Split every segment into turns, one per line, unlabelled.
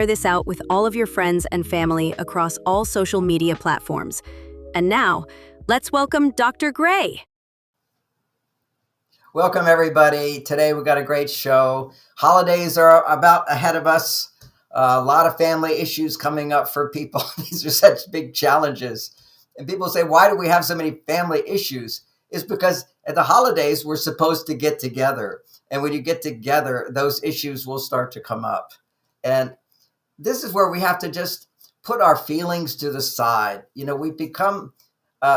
Share this out with all of your friends and family across all social media platforms. And now, let's welcome Dr. Gray.
Welcome, everybody. Today we got a great show. Holidays are about ahead of us. A lot of family issues coming up for people. These are such big challenges. And people say, why do we have so many family issues? It's because at the holidays, we're supposed to get together. And when you get together, those issues will start to come up. And this is where we have to just put our feelings to the side. You know, we become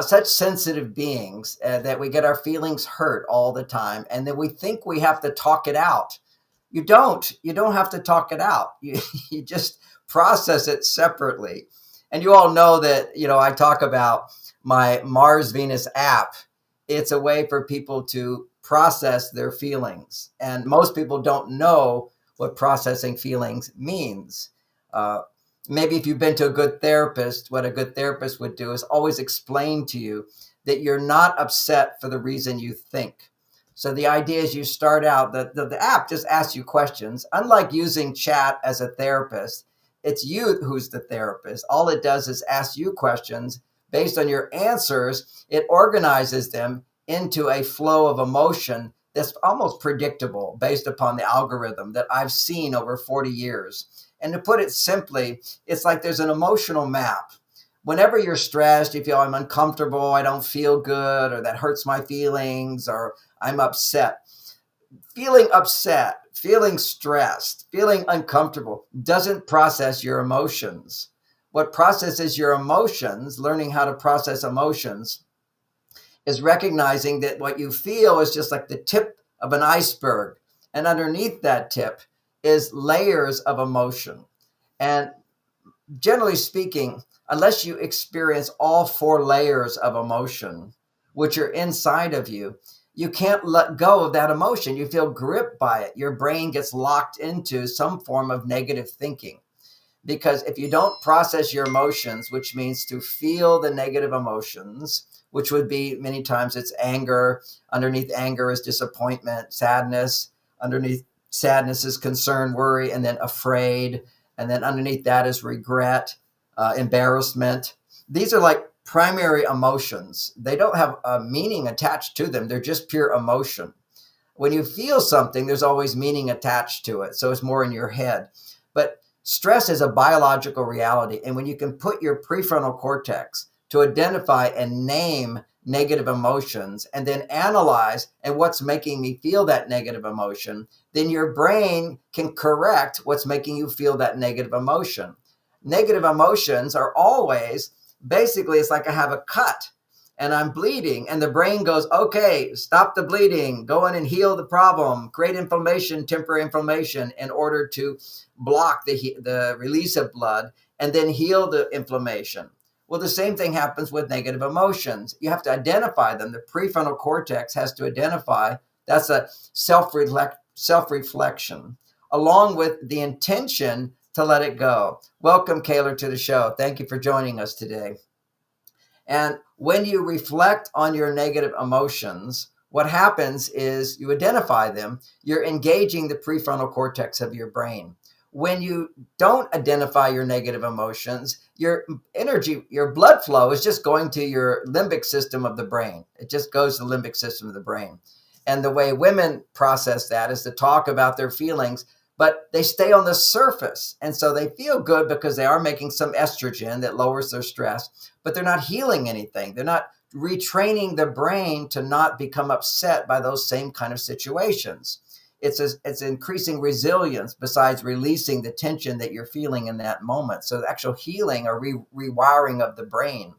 such sensitive beings that we get our feelings hurt all the time. And then we think we have to talk it out. You don't. You don't have to talk it out. You just process it separately. And you all know that, you know, I talk about my Mars Venus app. It's a way for people to process their feelings. And most people don't know what processing feelings means. Maybe if you've been to a good therapist, what a good therapist would do is always explain to you that you're not upset for the reason you think. So the idea is you start out, the app just asks you questions. Unlike using chat as a therapist, it's you who's the therapist. All it does is ask you questions. Based on your answers, it organizes them into a flow of emotion that's almost predictable based upon the algorithm that I've seen over 40 years. And to put it simply, it's like there's an emotional map. Whenever you're stressed, you feel I'm uncomfortable, I don't feel good, or that hurts my feelings, or I'm upset. Feeling upset, feeling stressed, feeling uncomfortable doesn't process your emotions. What processes your emotions, learning how to process emotions, is recognizing that what you feel is just like the tip of an iceberg. And underneath that tip is layers of emotion. And generally speaking, unless you experience all four layers of emotion, which are inside of you, you can't let go of that emotion. You feel gripped by it. Your brain gets locked into some form of negative thinking. Because if you don't process your emotions, which means to feel the negative emotions, which would be many times it's anger. Underneath anger is disappointment, sadness. Underneath sadness is concern, worry, and then afraid. And then underneath that is regret, embarrassment. These are like primary emotions. They don't have a meaning attached to them. They're just pure emotion. When you feel something, there's always meaning attached to it. So it's more in your head. But stress is a biological reality. And when you can put your prefrontal cortex to identify and name negative emotions and then analyze and what's making me feel that negative emotion, then your brain can correct what's making you feel that negative emotion. Negative emotions are always, basically, it's like I have a cut and I'm bleeding and the brain goes, okay, stop the bleeding, go in and heal the problem, create inflammation, temporary inflammation in order to block the release of blood and then heal the inflammation. Well, the same thing happens with negative emotions. You have to identify them. The prefrontal cortex has to identify. That's a self-reflection, along with the intention to let it go. Welcome, Kaylor, to the show. Thank you for joining us today. And when you reflect on your negative emotions, what happens is you identify them. You're engaging the prefrontal cortex of your brain. When you don't identify your negative emotions, your energy, your blood flow is just going to your limbic system of the brain. It just goes to the limbic system of the brain. And the way women process that is to talk about their feelings, but they stay on the surface. And so they feel good because they are making some estrogen that lowers their stress, but they're not healing anything. They're not retraining the brain to not become upset by those same kind of situations. It's increasing resilience besides releasing the tension that you're feeling in that moment. So the actual healing or rewiring of the brain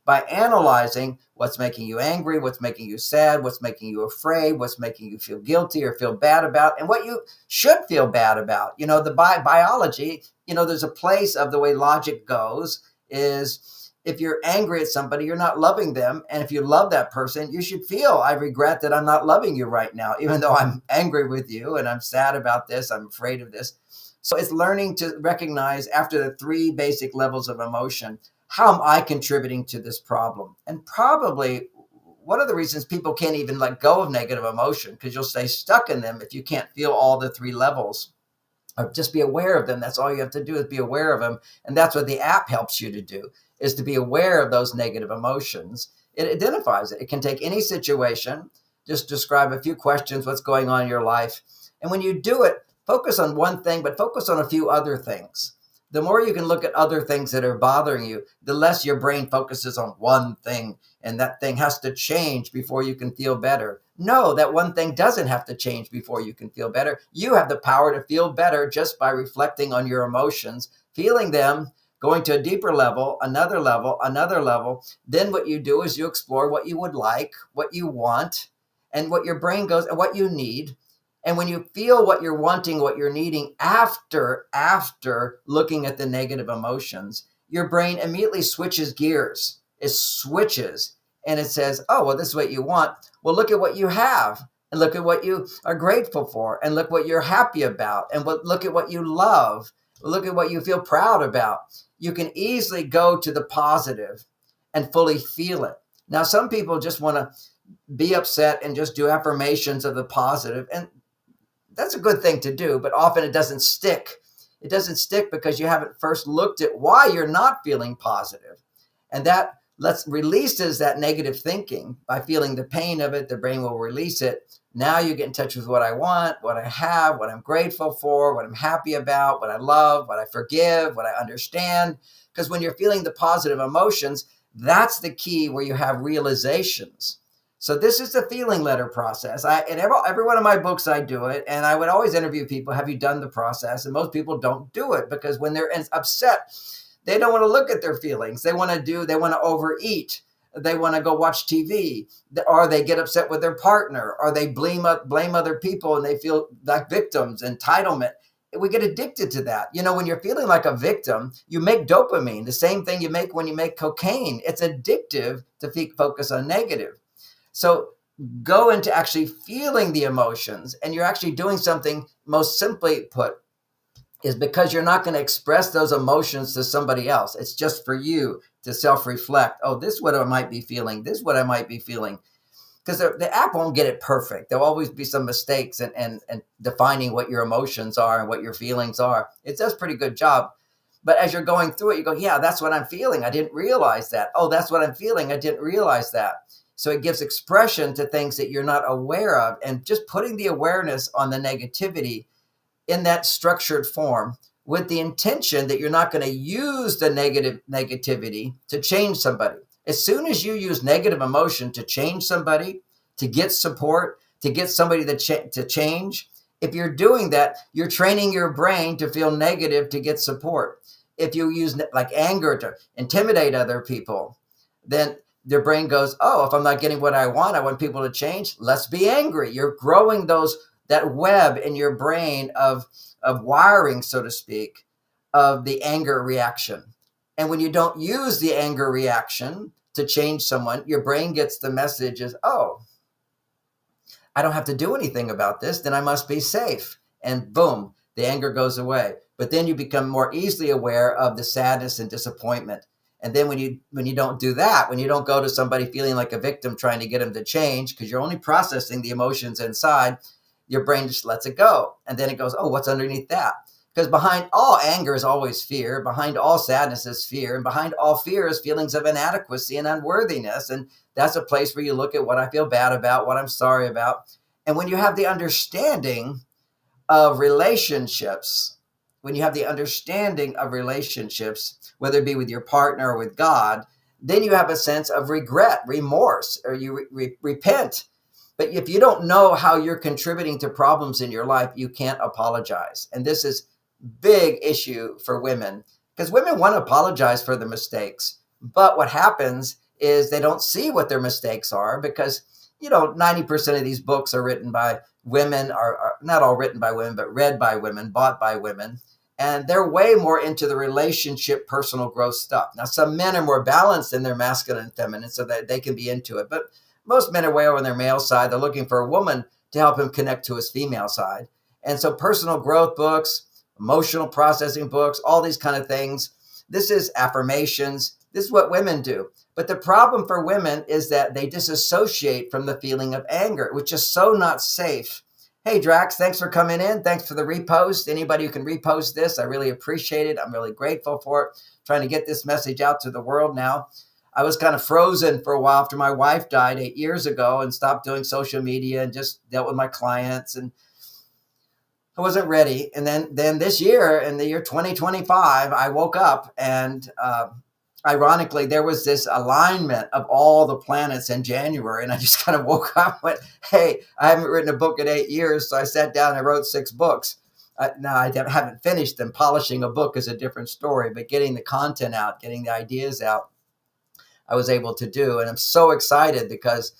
by analyzing what's making you angry, what's making you sad, what's making you afraid, what's making you feel guilty or feel bad about, and what you should feel bad about. You know, the biology, you know, there's a place of the way logic goes is if you're angry at somebody, you're not loving them. And if you love that person, you should feel, I regret that I'm not loving you right now, even though I'm angry with you and I'm sad about this, I'm afraid of this. So it's learning to recognize after the three basic levels of emotion, how am I contributing to this problem? And probably one of the reasons people can't even let go of negative emotion, because you'll stay stuck in them if you can't feel all the three levels, or just be aware of them. That's all you have to do, is be aware of them. And that's what the app helps you to do, is to be aware of those negative emotions. It identifies it. It can take any situation, just describe a few questions, what's going on in your life. And when you do it, focus on one thing, but focus on a few other things. The more you can look at other things that are bothering you, the less your brain focuses on one thing, and that thing has to change before you can feel better. No, that one thing doesn't have to change before you can feel better. You have the power to feel better just by reflecting on your emotions, feeling them, going to a deeper level, another level, another level. Then what you do is you explore what you would like, what you want, and what your brain goes, and what you need. And when you feel what you're wanting, what you're needing after looking at the negative emotions, your brain immediately switches gears. It switches and it says, oh, well, this is what you want. Well, look at what you have, and look at what you are grateful for, and look what you're happy about, and look at what you love. Look at what you feel proud about. You can easily go to the positive and fully feel it. Now, some people just want to be upset and just do affirmations of the positive, and that's a good thing to do, but often it doesn't stick. It doesn't stick because you haven't first looked at why you're not feeling positive. And that releases that negative thinking. By feeling the pain of it, the brain will release it. Now you get in touch with what I want, what I have, what I'm grateful for, what I'm happy about, what I love, what I forgive, what I understand. Because when you're feeling the positive emotions, that's the key where you have realizations. So this is the feeling letter process. In every one of my books, I do it. And I would always interview people, have you done the process? And most people don't do it because when they're upset, they don't want to look at their feelings. They want to overeat. They want to go watch TV, or they get upset with their partner, or they blame other people and they feel like victims, entitlement. We get addicted to that. When you're feeling like a victim, you make dopamine, the same thing you make when you make cocaine. It's addictive to focus on negative. So go into actually feeling the emotions, and you're actually doing something, most simply put, is because you're not going to express those emotions to somebody else. It's just for you to self-reflect. Oh, this is what I might be feeling. This is what I might be feeling. Because the app won't get it perfect. There'll always be some mistakes and defining what your emotions are and what your feelings are. It does a pretty good job. But as you're going through it, you go, yeah, that's what I'm feeling. I didn't realize that. Oh, that's what I'm feeling. I didn't realize that. So it gives expression to things that you're not aware of. And just putting the awareness on the negativity in that structured form with the intention that you're not going to use the negativity to change somebody. As soon as you use negative emotion to change somebody, to get support, to get somebody to change, if you're doing that, you're training your brain to feel negative to get support. If you use like anger to intimidate other people, then their brain goes, oh, if I'm not getting what I want people to change, let's be angry. You're growing that web in your brain of wiring, so to speak, of the anger reaction. And when you don't use the anger reaction to change someone, your brain gets the message is, oh, I don't have to do anything about this, then I must be safe. And boom, the anger goes away. But then you become more easily aware of the sadness and disappointment. And then when you don't do that, when you don't go to somebody feeling like a victim trying to get them to change, because you're only processing the emotions inside, your brain just lets it go. And then it goes, oh, what's underneath that? Because behind all anger is always fear. Behind all sadness is fear. And behind all fear is feelings of inadequacy and unworthiness. And that's a place where you look at what I feel bad about, what I'm sorry about. And when you have the understanding of relationships, whether it be with your partner or with God, then you have a sense of regret, remorse, or you repent. But if you don't know how you're contributing to problems in your life, you can't apologize. And this is big issue for women, because women want to apologize for the mistakes. But what happens is they don't see what their mistakes are, because 90% of these books are written by women, are not all written by women, but read by women, bought by women. And they're way more into the relationship, personal growth stuff. Now, some men are more balanced in their masculine and feminine, so that they can be into it. But most men are way over on their male side. They're looking for a woman to help him connect to his female side. And so personal growth books, emotional processing books, all these kind of things. This is affirmations. This is what women do. But the problem for women is that they disassociate from the feeling of anger, which is so not safe. Hey, Drax, thanks for coming in. Thanks for the repost. Anybody who can repost this, I really appreciate it. I'm really grateful for it. Trying to get this message out to the world now. I was kind of frozen for a while after my wife died 8 years ago and stopped doing social media and just dealt with my clients. And I wasn't ready. And then this year, in the year 2025, I woke up and ironically, there was this alignment of all the planets in January. And I just kind of woke up and went, hey, I haven't written a book in 8 years. So I sat down and wrote 6 books. Now, I haven't finished them. Polishing a book is a different story, but getting the content out, getting the ideas out, I was able to do. And I'm so excited because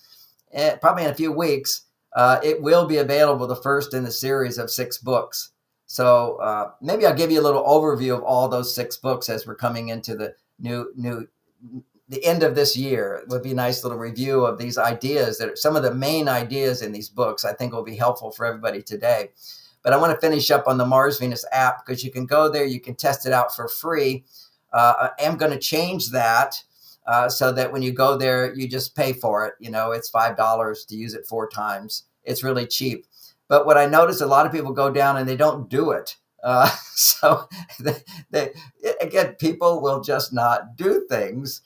probably in a few weeks, it will be available, the first in the series of 6 books. So maybe I'll give you a little overview of all those 6 books as we're coming into the the end of this year. It would be a nice little review of these ideas, that are some of the main ideas in these books I think will be helpful for everybody today. But I want to finish up on the Mars Venus app, because you can go there, you can test it out for free. I am going to change that so that when you go there, you just pay for it. It's $5 to use it 4 times. It's really cheap. But what I notice, a lot of people go down and they don't do it. So again, people will just not do things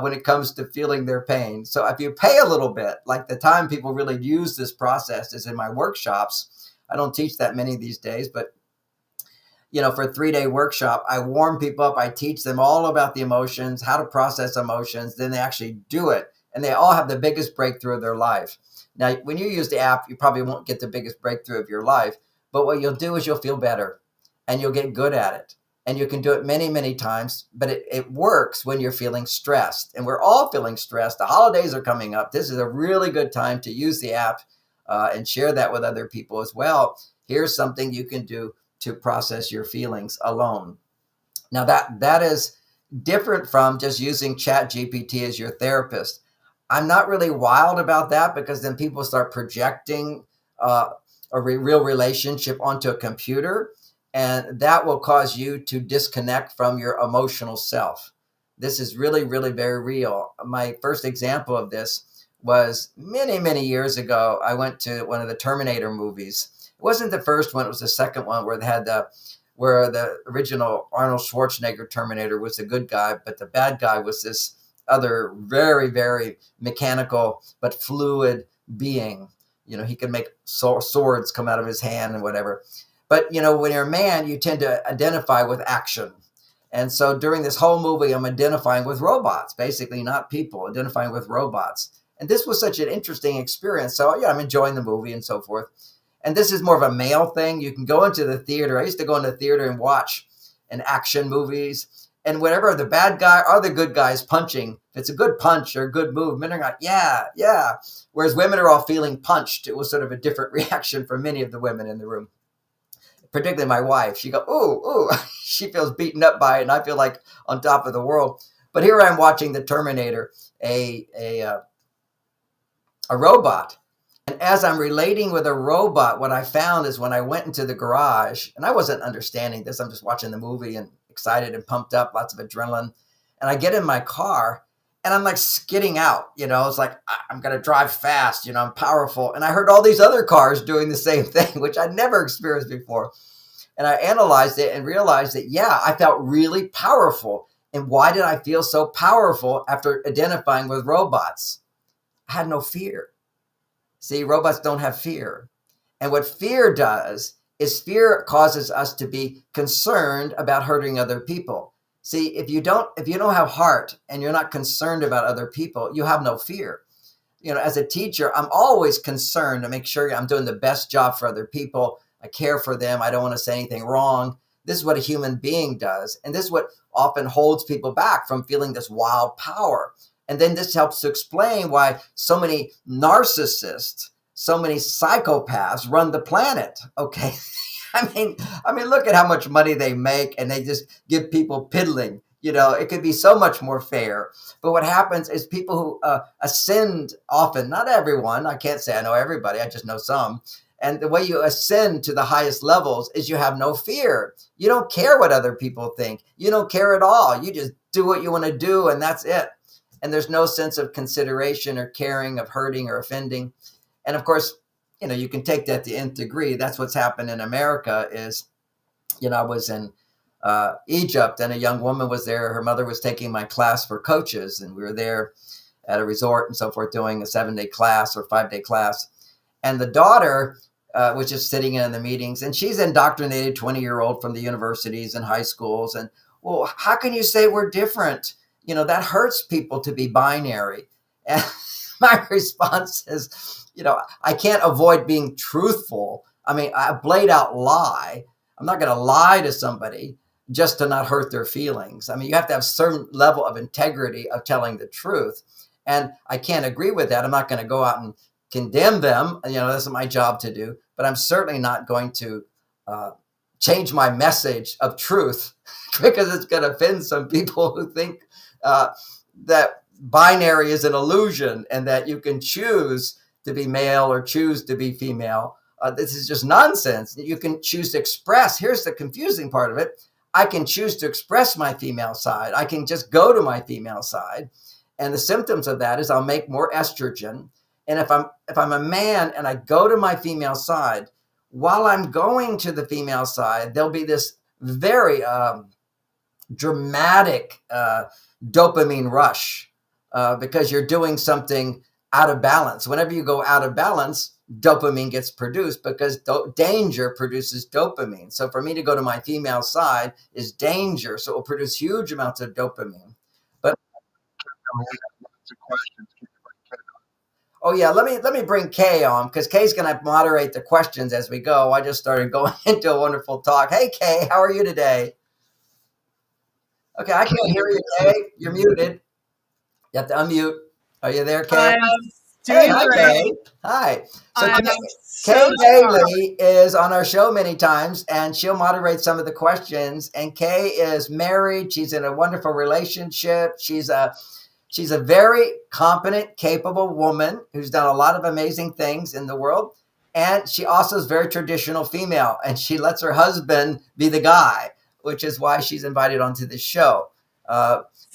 when it comes to feeling their pain. So if you pay a little bit, like the time people really use this process is in my workshops. I don't teach that many these days, but for a 3-day workshop, I warm people up. I teach them all about the emotions, how to process emotions. Then they actually do it, and they all have the biggest breakthrough of their life. Now, when you use the app, you probably won't get the biggest breakthrough of your life, but what you'll do is you'll feel better and you'll get good at it. And you can do it many, many times, but it works when you're feeling stressed. And we're all feeling stressed. The holidays are coming up. This is a really good time to use the app and share that with other people as well. Here's something you can do to process your feelings alone. Now, that is different from just using ChatGPT as your therapist. I'm not really wild about that, because then people start projecting a real relationship onto a computer, and that will cause you to disconnect from your emotional self. This is really, really very real. My first example of this was many, many years ago. I went to one of the Terminator movies. It wasn't the first one, it was the second one, where they had where the original Arnold Schwarzenegger Terminator was the good guy, but the bad guy was this other very, very mechanical but fluid being. He could make swords come out of his hand and whatever. But, when you're a man, you tend to identify with action. And so during this whole movie, I'm identifying with robots, basically, not people, identifying with robots. And this was such an interesting experience. So, yeah, I'm enjoying the movie and so forth. And this is more of a male thing. You can go into the theater. I used to go into the theater and watch action movies. And whenever the bad guy or the good guy is punching, if it's a good punch or a good move, men are like, yeah, yeah. Whereas women are all feeling punched. It was sort of a different reaction for many of the women in the room. Particularly my wife. She go, ooh, she feels beaten up by it, and I feel like on top of the world. But here I'm watching the Terminator, a robot. And as I'm relating with a robot, what I found is when I went into the garage, and I wasn't understanding this, I'm just watching the movie and excited and pumped up, lots of adrenaline. And I get in my car and I'm like skidding out, it's like, I'm going to drive fast, I'm powerful. And I heard all these other cars doing the same thing, which I'd never experienced before. And I analyzed it and realized that, yeah, I felt really powerful. And why did I feel so powerful after identifying with robots? I had no fear. See, robots don't have fear. And what fear does is fear causes us to be concerned about hurting other people. See, if you don't have heart and you're not concerned about other people, you have no fear. As a teacher, I'm always concerned to make sure I'm doing the best job for other people. I care for them. I don't want to say anything wrong. This is what a human being does. And this is what often holds people back from feeling this wild power. And then this helps to explain why so many narcissists, so many psychopaths run the planet. Okay. I mean, look at how much money they make, and they just give people piddling. It could be so much more fair. But what happens is people who ascend often, not everyone, I can't say I know everybody, I just know some. And the way you ascend to the highest levels is you have no fear. You don't care what other people think. You don't care at all. You just do what you want to do, and that's it. And there's no sense of consideration or caring, of hurting or offending. And of course, you can take that to nth degree. That's what's happened in America is, I was in Egypt, and a young woman was there. Her mother was taking my class for coaches, and we were there at a resort and so forth, doing a 7-day class or 5-day class. And the daughter was just sitting in the meetings, and she's indoctrinated 20-year-old from the universities and high schools. And, well, how can you say we're different? That hurts people to be binary. And my response is, I can't avoid being truthful. I mean, a blade out lie. I'm not going to lie to somebody just to not hurt their feelings. I mean, you have to have a certain level of integrity of telling the truth. And I can't agree with that. I'm not going to go out and condemn them. That's my job to do. But I'm certainly not going to change my message of truth because it's going to offend some people who think that binary is an illusion and that you can choose to be male or choose to be female. This is just nonsense. You can choose to express. Here's the confusing part of it. I can choose to express my female side. I can just go to my female side. And the symptoms of that is I'll make more estrogen. And if I'm a man and I go to my female side, while I'm going to the female side, there'll be this very dramatic dopamine rush because you're doing something out of balance. Whenever you go out of balance, dopamine gets produced because danger produces dopamine. So for me to go to my female side is danger. So it will produce huge amounts of dopamine. But oh yeah, let me bring Kay on because Kay's going to moderate the questions as we go. I just started going into a wonderful talk. Hey Kay, how are you today? Okay, I can't hear you, Kay. You're muted. You have to unmute. Are you there, Kay? Hey, hi, Kay. Hi. So Kay Bailey is on our show many times, and she'll moderate some of the questions. And Kay is married. She's in a wonderful relationship. She's a very competent, capable woman who's done a lot of amazing things in the world. And she also is very traditional female, and she lets her husband be the guy, which is why she's invited onto this show.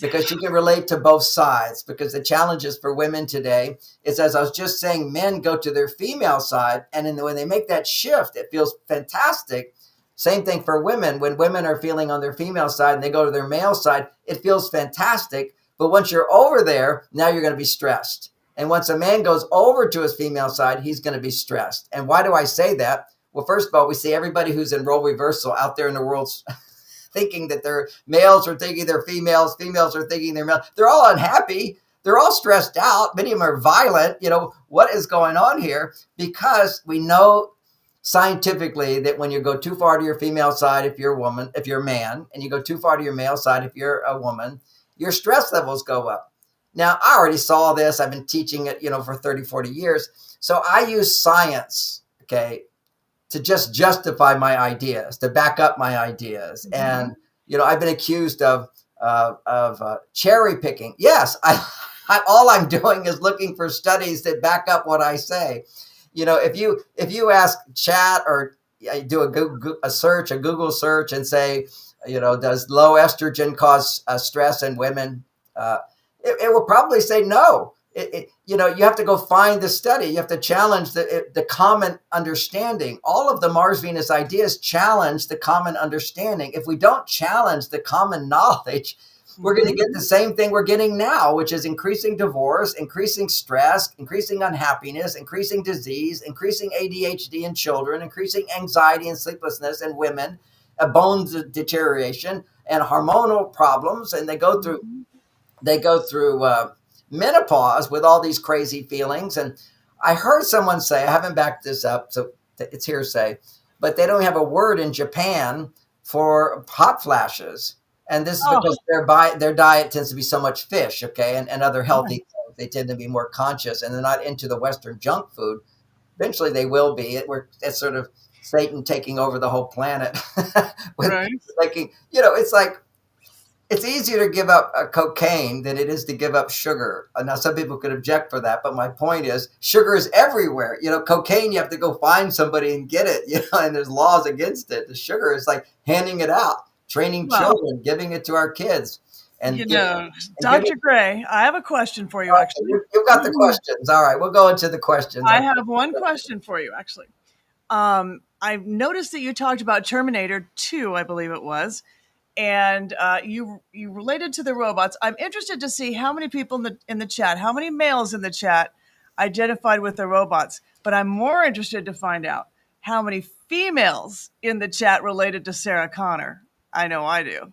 Because she can relate to both sides, because the challenges for women today is, as I was just saying, men go to their female side, and when they make that shift, it feels fantastic. Same thing for women. When women are feeling on their female side and they go to their male side, it feels fantastic. But once you're over there, now you're going to be stressed. And once a man goes over to his female side, he's going to be stressed. And why do I say that? Well, first of all, we see everybody who's in role reversal out there in the world thinking that they're males are thinking they're females, females are thinking they're males. They're all unhappy. They're all stressed out. Many of them are violent. What is going on here? Because we know scientifically that when you go too far to your female side, if you're a woman, if you're a man, and you go too far to your male side, if you're a woman, your stress levels go up. Now, I already saw this. I've been teaching it, for 30, 40 years. So I use science, okay, to just justify my ideas, to back up my ideas. Mm-hmm. And, I've been accused of cherry picking. Yes, all I'm doing is looking for studies that back up what I say. If you ask chat or do a Google search and say, does low estrogen cause stress in women? It will probably say no. You have to go find the study. You have to challenge the common understanding. All of the Mars-Venus ideas challenge the common understanding. If we don't challenge the common knowledge, we're going to get the same thing we're getting now, which is increasing divorce, increasing stress, increasing unhappiness, increasing disease, increasing ADHD in children, increasing anxiety and sleeplessness in women, bone deterioration, and hormonal problems. And they go through menopause with all these crazy feelings. And I heard someone say, I haven't backed this up, so it's hearsay, but they don't have a word in Japan for hot flashes. And this is because their diet tends to be so much fish, okay, and other healthy things. They tend to be more conscious, and they're not into the Western junk food. Eventually they will be. It's sort of Satan taking over the whole planet. Right. It's like, it's easier to give up cocaine than it is to give up sugar. Now, some people could object for that, but my point is sugar is everywhere. Cocaine, you have to go find somebody and get it, and there's laws against it. The sugar is like handing it out, training children, giving it to our kids. and
You
give
know,
and give it.
Dr. Gray, I have a question for you,
Okay,
actually.
you've got the questions. All right, we'll go into the questions.
I have one question for you, actually. I've noticed that you talked about Terminator 2, I believe it was, and you related to the robots. I'm interested to see how many people in the chat, how many males in the chat identified with the robots. But I'm more interested to find out how many females in the chat related to Sarah Connor. I know I do.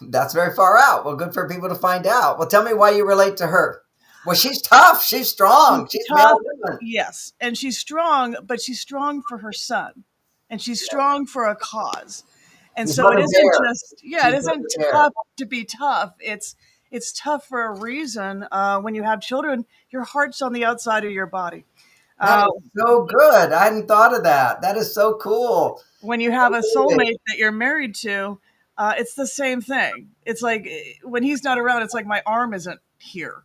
That's very far out. Well, good for people to find out. Well, tell me why you relate to her. Well, she's tough. She's strong.
She's
She's male
tough,
woman.
yes, and she's strong, but she's strong for her son, and she's strong for a cause. And
She's
so it
Mother
isn't
Bear.
just, yeah, it
She's
isn't
Mother Bear.
tough to be tough. It's tough for a reason. When you have children, your heart's on the outside of your body.
That
Uh,
is so good. I hadn't thought of that. That is so cool.
when you have a soulmate that you're married to, it's the same thing. It's like when he's not around, it's like my arm isn't here.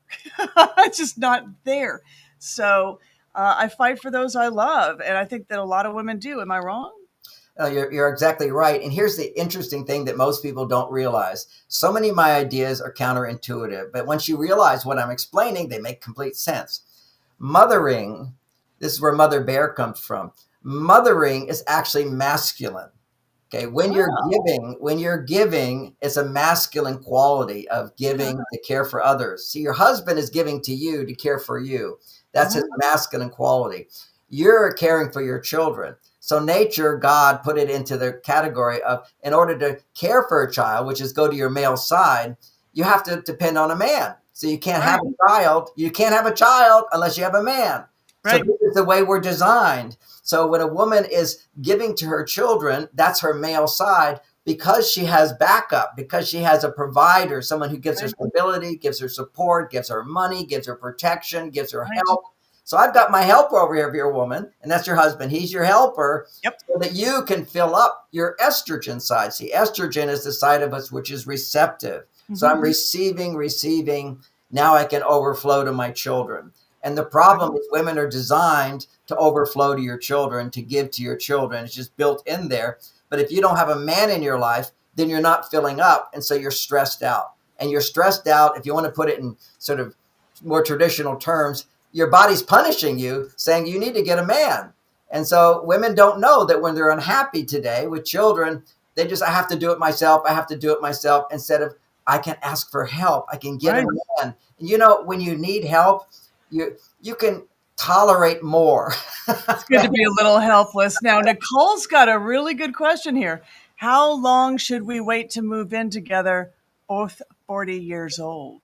It's just not there. So I fight for those I love. And I think that a lot of women do. Am I wrong?
You're exactly right. And here's the interesting thing that most people don't realize. So many of my ideas are counterintuitive, but once you realize what I'm explaining, they make complete sense. Mothering, this is where Mother Bear comes from. Mothering is actually masculine. Okay, when you're giving, it's a masculine quality of giving to care for others. See, your husband is giving to you to care for you. That's his masculine quality. You're caring for your children. So nature, God put it into the category of, in order to care for a child, which is go to your male side, you have to depend on a man. So you can't have a child. You can't have a child unless you have a man. So
Right.
this is the way we're designed. So when a woman is giving to her children, that's her male side, because she has backup, because she has a provider, someone who gives her stability, gives her support, gives her money, gives her protection, gives her help. So I've got my helper over here, if you're a woman, and that's your husband. He's your helper.
Yep.
So that you can fill up your estrogen side. See, estrogen is the side of us which is receptive. So I'm receiving. Now I can overflow to my children. And the problem is women are designed to overflow to your children, to give to your children. It's just built in there. But if you don't have a man in your life, then you're not filling up. And so you're stressed out. And you're stressed out, if you want to put it in sort of more traditional terms, your body's punishing you, saying you need to get a man. And so women don't know that when they're unhappy today with children, they just, I have to do it myself. I have to do it myself, instead of, I can ask for help. I can get a man. And you know, when you need help, you can tolerate more.
It's good to be a little helpless. Now, Nicole's got a really good question here. How long should we wait to move in together, both 40 years old?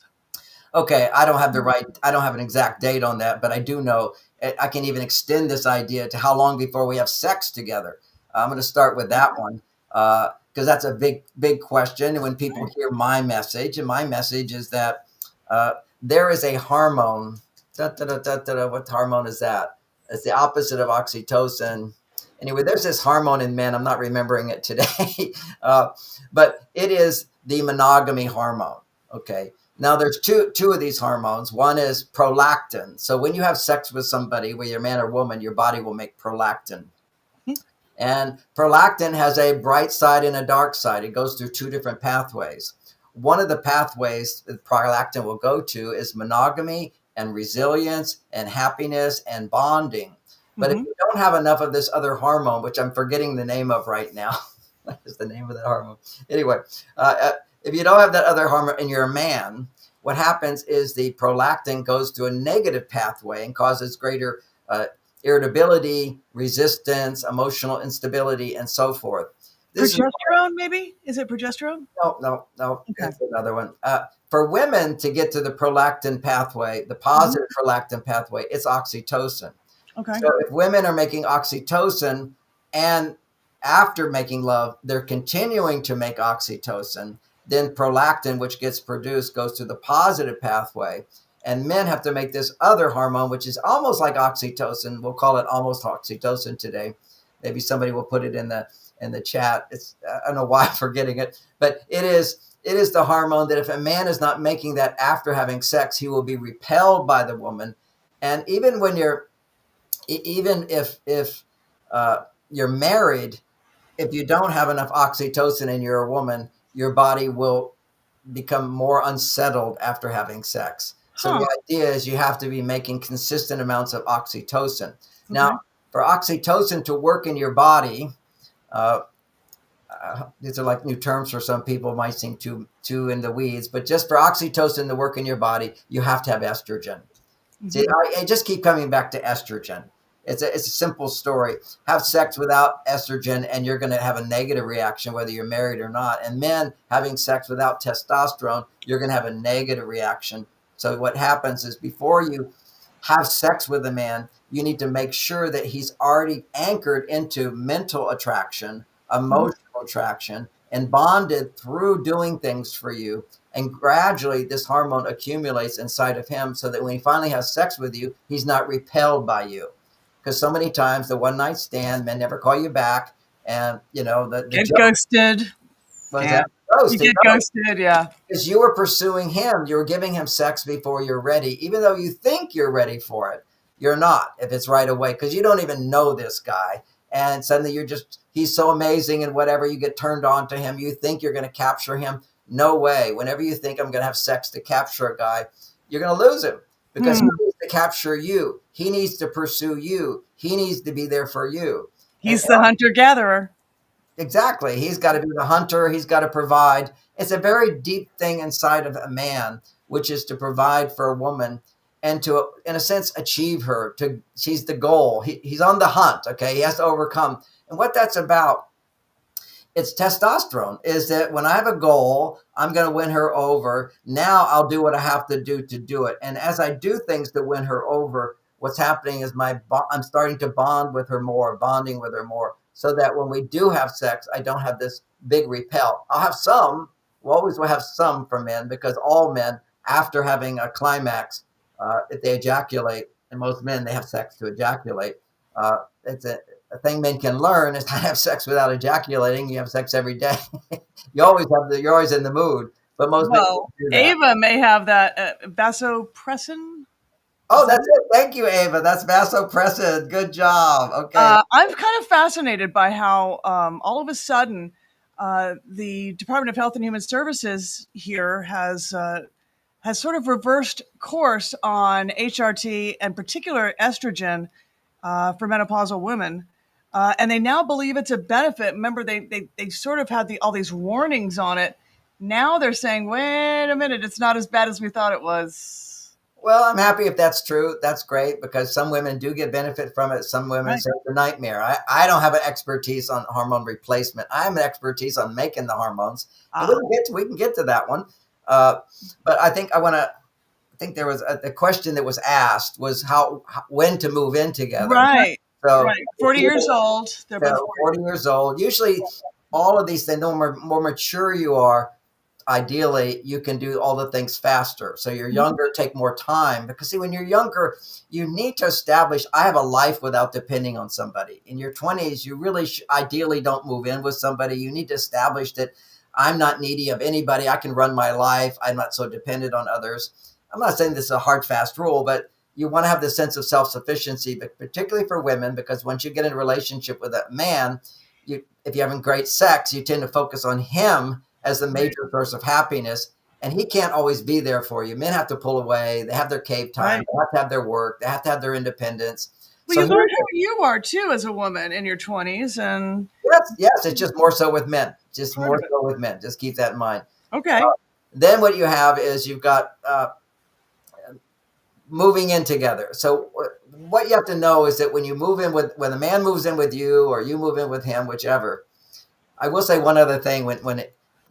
Okay, I don't have an exact date on that, but I do know I can even extend this idea to how long before we have sex together. I'm going to start with that one because that's a big question. And when people hear my message, and my message is that there is a hormone. What hormone is that? It's the opposite of oxytocin. Anyway, there's this hormone in men. I'm not remembering it today, but it is the monogamy hormone. Okay. Now there's two of these hormones. One is prolactin. So when you have sex with somebody, whether you're a man or woman, your body will make prolactin. And prolactin has a bright side and a dark side. It goes through two different pathways. One of the pathways that prolactin will go to is monogamy and resilience and happiness and bonding. But if you don't have enough of this other hormone, which I'm forgetting the name of right now, what is the name of that hormone? Anyway, if you don't have that other hormone and you're a man, what happens is the prolactin goes to a negative pathway and causes greater irritability, resistance, emotional instability, and so forth.
Progesterone, maybe? Is it progesterone?
No.
Okay.
That's another one. For women to get to the prolactin pathway, the positive prolactin pathway, it's oxytocin.
Okay.
So if women are making oxytocin and after making love, they're continuing to make oxytocin, then prolactin, which gets produced, goes to the positive pathway. And men have to make this other hormone, which is almost like oxytocin. We'll call it almost oxytocin today. Maybe somebody will put it in the chat. I don't know why I'm forgetting it, but it is the hormone that if a man is not making that after having sex, he will be repelled by the woman. And even if you're married, if you don't have enough oxytocin and you're a woman, your body will become more unsettled after having sex. So
Huh.
the idea is you have to be making consistent amounts of oxytocin.
Okay.
Now, for oxytocin to work in your body, uh, these are like new terms for some people, might seem too in the weeds, but just for oxytocin to work in your body, you have to have estrogen. See, I just keep coming back to estrogen. It's a simple story. Have sex without estrogen, and you're going to have a negative reaction, whether you're married or not. And men having sex without testosterone, you're going to have a negative reaction. So what happens is before you have sex with a man, you need to make sure that he's already anchored into mental attraction, emotional attraction, and bonded through doing things for you. And gradually, this hormone accumulates inside of him so that when he finally has sex with you, he's not repelled by you. Because so many times, the one night stand, men never call you back. And, the
Get
joke
ghosted.
was
Yeah.
that
You
ghosted.
get ghosted, yeah.
Because you were pursuing him. You were giving him sex before you're ready, even though you think you're ready for it. You're not if it's right away, because you don't even know this guy. And suddenly he's so amazing and whatever, you get turned on to him. You think you're going to capture him. No way. Whenever you think I'm going to have sex to capture a guy, you're going to lose him because he needs to capture you. He needs to pursue you. He needs to be there for you.
He's the hunter-gatherer.
Exactly. He's got to be the hunter. He's got to provide. It's a very deep thing inside of a man, which is to provide for a woman and to, in a sense, achieve her. She's the goal. He's on the hunt. Okay. He has to overcome. And what that's about, it's testosterone, is that when I have a goal, I'm going to win her over. Now I'll do what I have to do it. And as I do things to win her over, what's happening is I'm starting to bonding with her more, so that when we do have sex, I don't have this big repel. I'll have some. We always will have some for men, because all men, after having a climax, if they ejaculate, and most men, they have sex to ejaculate. It's a thing men can learn is not have sex without ejaculating. You have sex every day. You're always in the mood. But most men don't do that.
Ava may have that vasopressin.
Oh, that's it. Thank you, Ava. That's vasopressin. Good job. Okay.
I'm kind of fascinated by how all of a sudden the Department of Health and Human Services here has sort of reversed course on HRT, and particular estrogen for menopausal women. And they now believe it's a benefit. Remember, they sort of had all these warnings on it. Now they're saying, wait a minute, it's not as bad as we thought it was.
Well, I'm happy if that's true. That's great, because some women do get benefit from it. Some women say it's a nightmare. I don't have an expertise on hormone replacement. I have an expertise on making the hormones. We can get to that one. But I think there was the question that was asked was when to move in together.
Right.
So,
right. 40 years old. They're both
40 years old. Usually all of these things, the more mature you are, ideally you can do all the things faster. So you're younger, take more time, because see, when you're younger, you need to establish, I have a life without depending on somebody. In your 20s, you really ideally don't move in with somebody. You need to establish that I'm not needy of anybody. I can run my life. I'm not so dependent on others. I'm not saying this is a hard, fast rule, but you want to have this sense of self-sufficiency, but particularly for women, because once you get in a relationship with a man, if you're having great sex, you tend to focus on him as the major source of happiness. And he can't always be there for you. Men have to pull away. They have their cave time. Right. They have to have their work. They have to have their independence.
Well, so you learn who you are, too, as a woman in your 20s. And
yes, it's just more so with men. Just keep that in mind.
Okay.
Then what you have is you've got moving in together. So what you have to know is that when a man moves in with you, or you move in with him, whichever. I will say one other thing.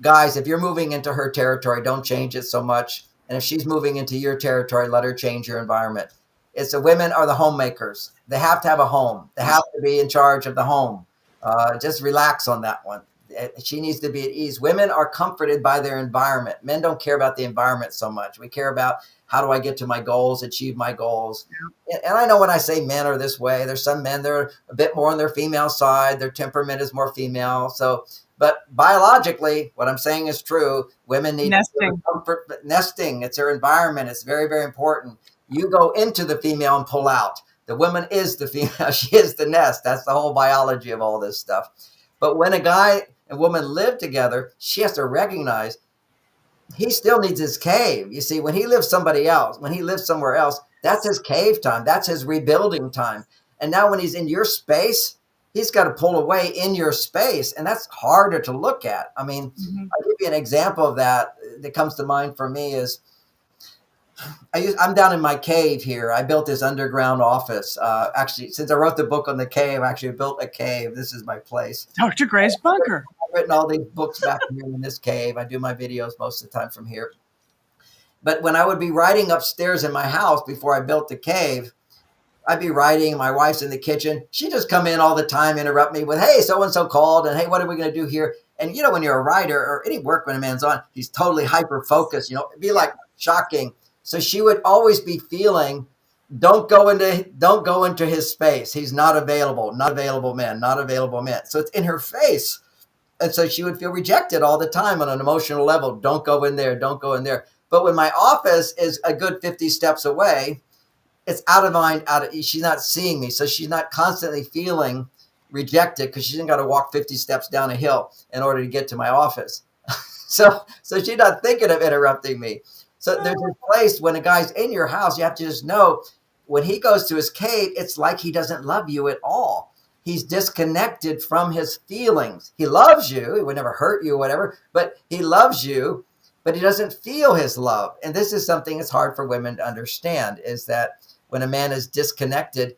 Guys, if you're moving into her territory, don't change it so much. And if she's moving into your territory, let her change your environment. It's the women are the homemakers. They have to have a home. They have to be in charge of the home. Just relax on that one. She needs to be at ease. Women are comforted by their environment. Men don't care about the environment so much. We care about, how do I get to my goals, achieve my goals? Yeah. And I know when I say men are this way, there's some men, they're a bit more on their female side. Their temperament is more female. But biologically, what I'm saying is true. Women need comfort. Nesting, it's their environment. It's very, very important. You go into the female and pull out. The woman is the female. She is the nest. That's the whole biology of all this stuff. But when a guy and woman live together, she has to recognize he still needs his cave. You see, when he lives somewhere else, that's his cave time. That's his rebuilding time. And now when he's in your space, he's got to pull away in your space. And that's harder to look at. I mean,
Mhm.
I'll give you an example of that comes to mind for me is I'm down in my cave here. I built this underground office. Actually, since I wrote the book on the cave, I actually built a cave. This is my place.
Dr. Gray's bunker.
I've written all these books back here in this cave. I do my videos most of the time from here. But when I would be writing upstairs in my house before I built the cave, I'd be writing. My wife's in the kitchen. She'd just come in all the time, interrupt me with, "Hey, so and so called," and "Hey, what are we going to do here?" And you know, when you're a writer or any work when a man's on, he's totally hyper focused. You know, it'd be like shocking. So she would always be feeling, don't go into his space. He's not available. Not available man. Not available man. So it's in her face. And so she would feel rejected all the time on an emotional level. Don't go in there. Don't go in there. But when my office is a good 50 steps away, it's out of mind, she's not seeing me. So she's not constantly feeling rejected because she's got to walk 50 steps down a hill in order to get to my office. So she's not thinking of interrupting me. So there's this place when a guy's in your house, you have to just know when he goes to his cave, it's like he doesn't love you at all. He's disconnected from his feelings. He loves you. He would never hurt you or whatever, but he loves you, but he doesn't feel his love. And this is something that's hard for women to understand is that when a man is disconnected,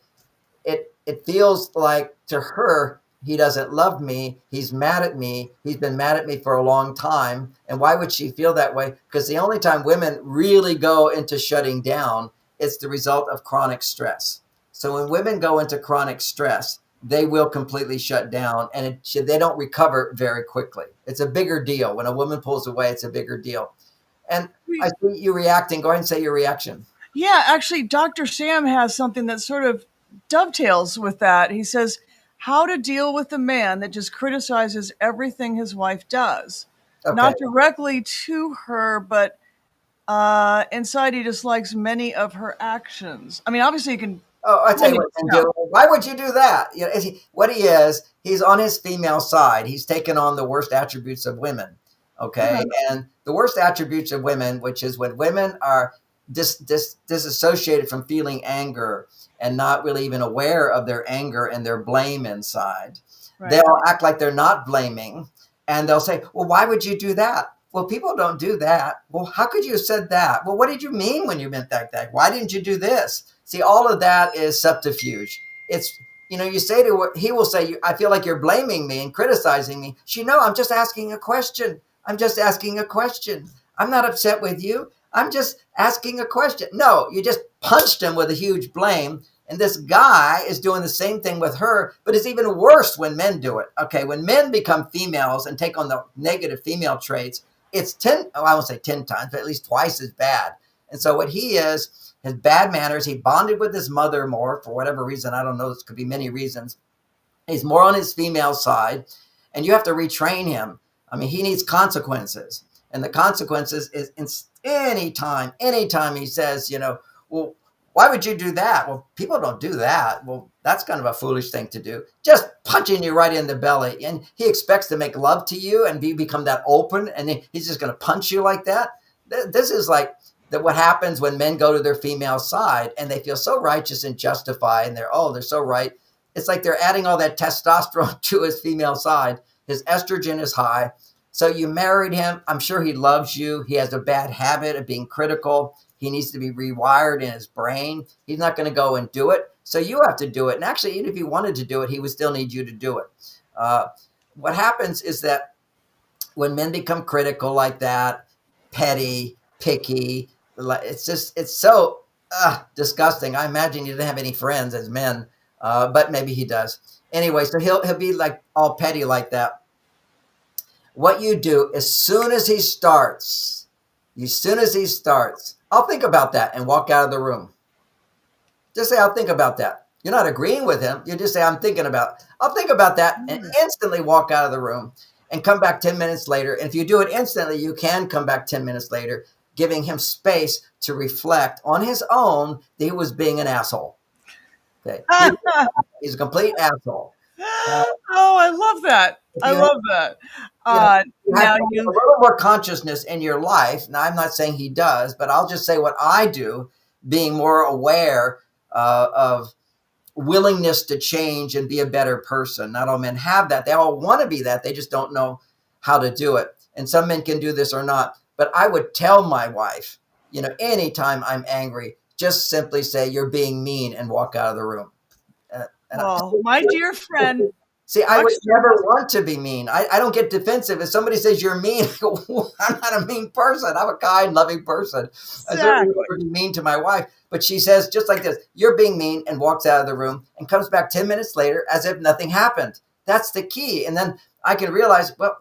it feels like to her, he doesn't love me. He's mad at me. He's been mad at me for a long time. And why would she feel that way? Because the only time women really go into shutting down, it's the result of chronic stress. So when women go into chronic stress, they will completely shut down and they don't recover very quickly. It's a bigger deal. When a woman pulls away, it's a bigger deal. And I see you reacting. Go ahead and say your reaction.
Yeah, actually, Dr. Sam has something that sort of dovetails with that. He says, how to deal with a man that just criticizes everything his wife does.
Okay.
Not directly to her, but inside he dislikes many of her actions. I mean, obviously you can.
Oh, I tell you what, why would you do that? You know, what he is, he's on his female side. He's taken on the worst attributes of women. Okay. And the worst attributes of women, which is when women are disassociated from feeling anger and not really even aware of their anger and their blame inside. Right. They'll act like they're not blaming and they'll say, well, why would you do that? Well, people don't do that. Well, how could you have said that? Well, what did you mean when you meant that? Why didn't you do this? See, all of that is subterfuge. It's, you know, you say to her, he will say, I feel like you're blaming me and criticizing me. I'm just asking a question. I'm just asking a question. I'm not upset with you. I'm just asking a question. No, you just punched him with a huge blame. And this guy is doing the same thing with her, but it's even worse when men do it. Okay, when men become females and take on the negative female traits, it's I won't say 10 times, but at least twice as bad. And so what he is, his bad manners, he bonded with his mother more for whatever reason. I don't know. This could be many reasons. He's more on his female side, and you have to retrain him. I mean, he needs consequences. And the consequences is anytime he says, you know, well, why would you do that? Well, people don't do that. Well, that's kind of a foolish thing to do. Just punching you right in the belly. And he expects to make love to you and become that open. And he's just going to punch you like that. This is like what happens when men go to their female side and they feel so righteous and justified. And they're so right. It's like they're adding all that testosterone to his female side. His estrogen is high. So you married him. I'm sure he loves you. He has a bad habit of being critical. He needs to be rewired in his brain. He's not going to go and do it. So you have to do it. And actually, even if he wanted to do it, he would still need you to do it. What happens is that when men become critical like that, petty, picky, it's so disgusting. I imagine he didn't have any friends as men, but maybe he does. Anyway, so he'll be like all petty like that. What you do as soon as he starts, I'll think about that and walk out of the room. Just say, I'll think about that. You're not agreeing with him. You just say, I'll think about that and instantly walk out of the room and come back 10 minutes later. And if you do it instantly, you can come back 10 minutes later, giving him space to reflect on his own that he was being an asshole. Okay. He's a complete asshole.
Oh, I love that.
If
I
you have,
love that.
you know, you have
Now
a
you,
little more consciousness in your life. Now, I'm not saying he does, but I'll just say what I do, being more aware of willingness to change and be a better person. Not all men have that. They all want to be that. They just don't know how to do it. And some men can do this or not. But I would tell my wife, anytime I'm angry, just simply say, "You're being mean," and walk out of the room. And
well, my dear friend
see, I would
Buckster
never
has
want to be mean. I don't get defensive. If somebody says you're mean, I go, I'm not a mean person. I'm a kind, loving person. I certainly
exactly.
would never be mean to my wife. But she says, just like this, "You're being mean," and walks out of the room and comes back 10 minutes later as if nothing happened. That's the key. And then I can realize, well,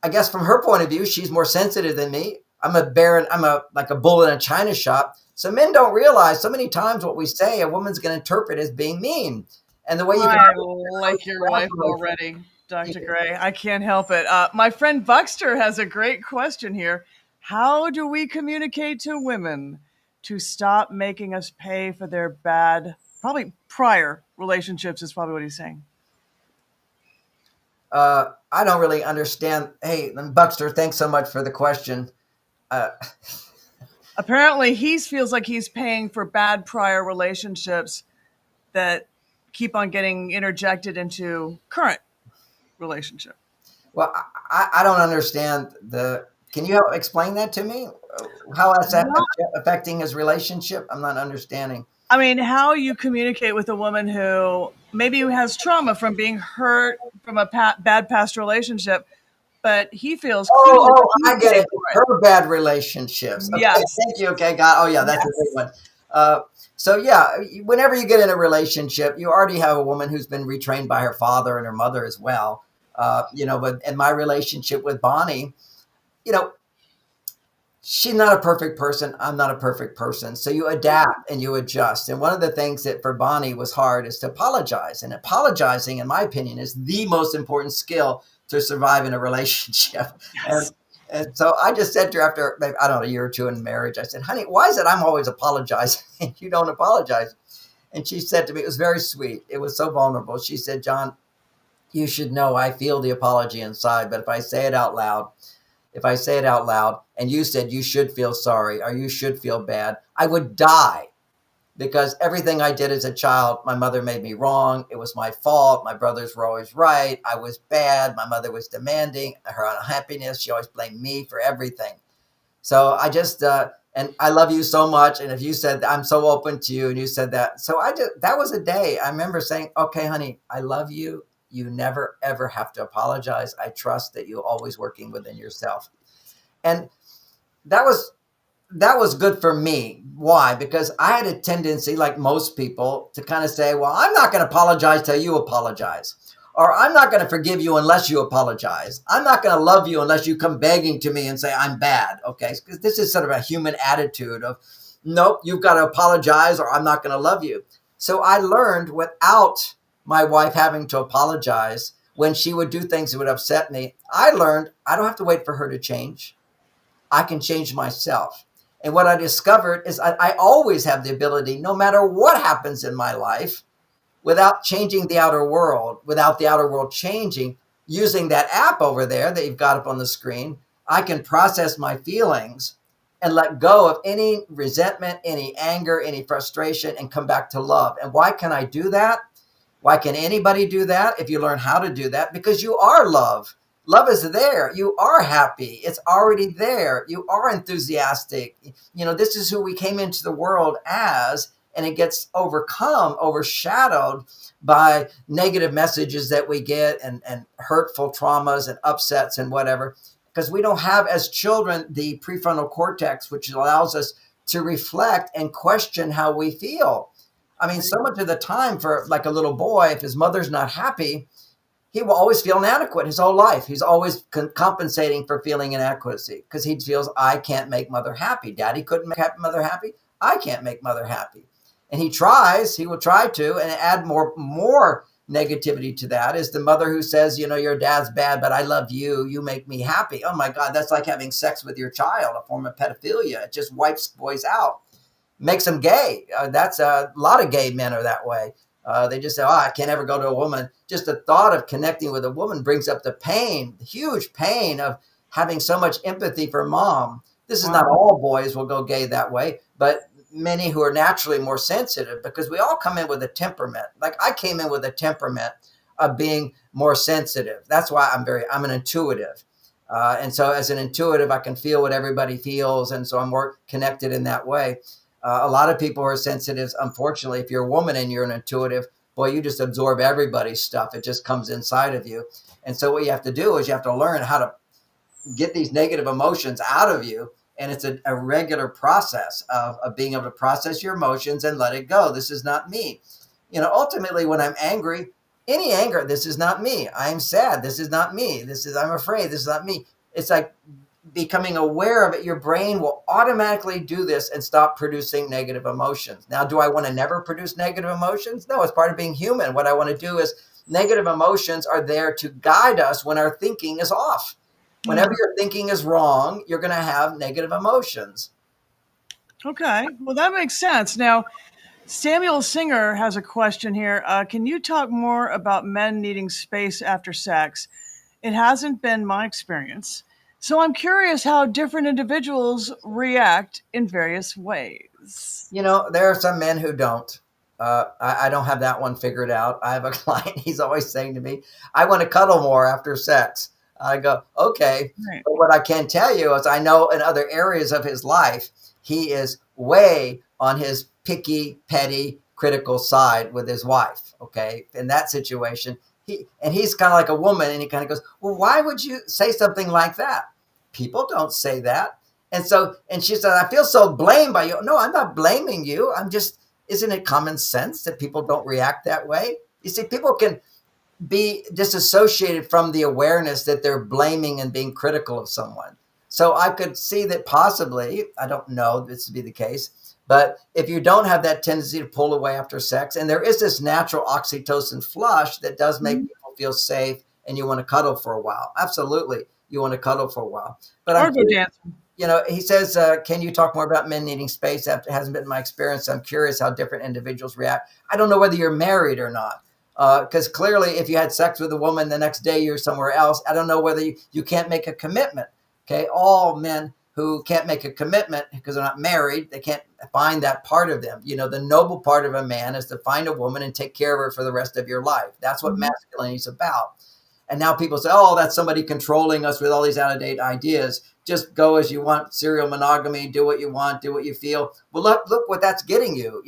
I guess from her point of view, she's more sensitive than me. I'm like a bull in a china shop. So men don't realize so many times what we say, a woman's going to interpret as being mean. And the way you can
I like your wife already, Dr. Gray. I can't help it. My friend Buckster has a great question here. How do we communicate to women to stop making us pay for their bad, probably prior relationships is probably what he's saying.
I don't really understand. Hey, Buckster, thanks so much for the question. Uh,
Apparently, he feels like he's paying for bad prior relationships that keep on getting interjected into current relationship.
well, I don't understand can you help explain that to me? How that's
Well,
affecting his relationship? I'm not understanding.
I mean, how you communicate with a woman who maybe has trauma from being hurt from a bad past relationship, but he feels clearly that
I
he's
get
paying
it.
for it.
Her bad relationships. Okay,
Yes.
thank you. Okay, got. Oh yeah, that's a big
Yes.
one. So yeah, whenever you get in a relationship, you already have a woman who's been retrained by her father and her mother as well. But in my relationship with Bonnie, you know, she's not a perfect person. I'm not a perfect person. So you adapt and you adjust. And one of the things that for Bonnie was hard is to apologize. And apologizing, in my opinion, is the most important skill to survive in a relationship. And,
Yes.
and so I just said to her after, maybe, I don't know, a year or two in marriage, I said, "Honey, why is it I'm always apologizing and you don't apologize?" And she said to me, it was very sweet. It was so vulnerable. She said, "John, you should know I feel the apology inside, but if I say it out loud and you said you should feel sorry or you should feel bad, I would die because everything I did as a child, my mother made me wrong. It was my fault. My brothers were always right. I was bad. My mother was demanding. Her unhappiness, she always blamed me for everything. So I just, and I love you so much. And if you said, I'm so open to you and you said that. So that was a day I remember saying, okay, honey, I love you. You never, ever have to apologize. I trust that you're always working within yourself. And that was good for me. Why? Because I had a tendency, like most people, to kind of say, well, I'm not going to apologize till you apologize. Or I'm not going to forgive you unless you apologize. I'm not going to love you unless you come begging to me and say I'm bad. Okay. Because this is sort of a human attitude of, nope, you've got to apologize or I'm not going to love you. So I learned without my wife having to apologize when she would do things that would upset me. I learned I don't have to wait for her to change. I can change myself. And what I discovered is I always have the ability, no matter what happens in my life, without changing the outer world, without the outer world changing, using that app over there that you've got up on the screen, I can process my feelings and let go of any resentment, any anger, any frustration, and come back to love. And why can I do that? Why can anybody do that if you learn how to do that? Because you are love. Love is there. You are happy. It's already there. You are enthusiastic. This is who we came into the world as, and it gets overshadowed by negative messages that we get and hurtful traumas and upsets and whatever, because we don't have as children the prefrontal cortex, which allows us to reflect and question how we feel. I mean, so much of the time for like a little boy, if his mother's not happy, he will always feel inadequate his whole life. He's always compensating for feeling inadequacy because he feels, I can't make mother happy. Daddy couldn't make mother happy. I can't make mother happy. And he will try to, and add more negativity to that is the mother who says, your dad's bad, but I love you. You make me happy. Oh my God, that's like having sex with your child, a form of pedophilia. It just wipes boys out, makes them gay. That's a lot of gay men are that way. They just say, "Oh, I can't ever go to a woman." Just the thought of connecting with a woman brings up the pain, the huge pain of having so much empathy for mom. This is not
Wow.
all boys will go gay that way, but many who are naturally more sensitive, because we all come in with a temperament. Like I came in with a temperament of being more sensitive. That's why I'm an intuitive. And so as an intuitive, I can feel what everybody feels. And so I'm more connected in that way. A lot of people are sensitives. Unfortunately, if you're a woman and you're an intuitive, boy, you just absorb everybody's stuff. It just comes inside of you. And so what you have to do is you have to learn how to get these negative emotions out of you. And it's a regular process of being able to process your emotions and let it go. This is not me. Ultimately, when I'm angry, any anger, this is not me. I'm sad. This is not me. I'm afraid. This is not me. It's like becoming aware of it. Your brain will automatically do this and stop producing negative emotions. Now, do I want to never produce negative emotions? No, it's part of being human. What I want to do is negative emotions are there to guide us when our thinking is off. Whenever
Mm.
your thinking is wrong, you're going to have negative emotions.
Okay. Well, that makes sense. Now, Samuel Singer has a question here. Can you talk more about men needing space after sex? It hasn't been my experience. So I'm curious how different individuals react in various ways.
There are some men who don't. I don't have that one figured out. I have a client, he's always saying to me, "I want to cuddle more after sex." I go, "Okay."
Right.
But what I can tell you is I know in other areas of his life, he is way on his picky, petty, critical side with his wife. Okay. In that situation, he's kind of like a woman, and he kind of goes, "Well, why would you say something like that? People don't say that." And she said, "I feel so blamed by you." No, I'm not blaming you. Isn't it common sense that people don't react that way? You see, people can be disassociated from the awareness that they're blaming and being critical of someone. So I could see that possibly, I don't know this to be the case, but if you don't have that tendency to pull away after sex, and there is this natural oxytocin flush that does make
Mhm.
people feel safe and you want to cuddle for a while. Absolutely. You want to cuddle for a while. But I'm
Or go dancing.
he says, "Can you talk more about men needing space?" After it hasn't been my experience. I'm curious how different individuals react. I don't know whether you're married or not. Because clearly, if you had sex with a woman the next day, you're somewhere else. I don't know whether you can't make a commitment. Okay. All men who can't make a commitment because they're not married, they can't find that part of them. The noble part of a man is to find a woman and take care of her for the rest of your life. That's what
Mhm.
masculinity is about. And now people say, "Oh, that's somebody controlling us with all these out of date ideas. Just go as you want, serial monogamy, do what you want, do what you feel." Well, look what that's getting you.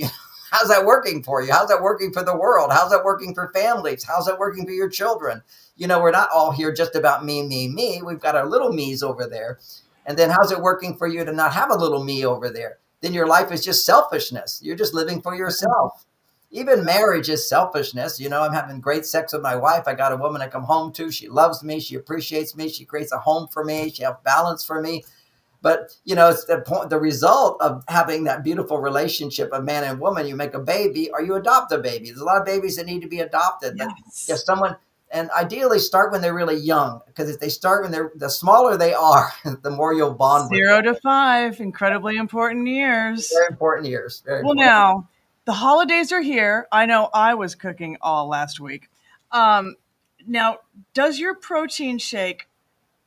How's that working for you? How's that working for the world? How's that working for families? How's that working for your children? We're not all here just about me, me, me. We've got our little me's over there. And then how's it working for you to not have a little me over there? Then your life is just selfishness. You're just living for yourself. Even marriage is selfishness. I'm having great sex with my wife. I got a woman I come home to. She loves me. She appreciates me. She creates a home for me. She has balance for me. But it's the point, the result of having that beautiful relationship of man and woman. You make a baby or you adopt a baby. There's a lot of babies that need to be adopted. But if
Yes.
someone, and ideally start when they're really young, because if they start when the smaller they are, the more you'll bond with them.
0 to 5, incredibly important years.
Very important years. Very
Well,
important.
now the holidays are here. I know I was cooking all last week. Um, Now, does your protein shake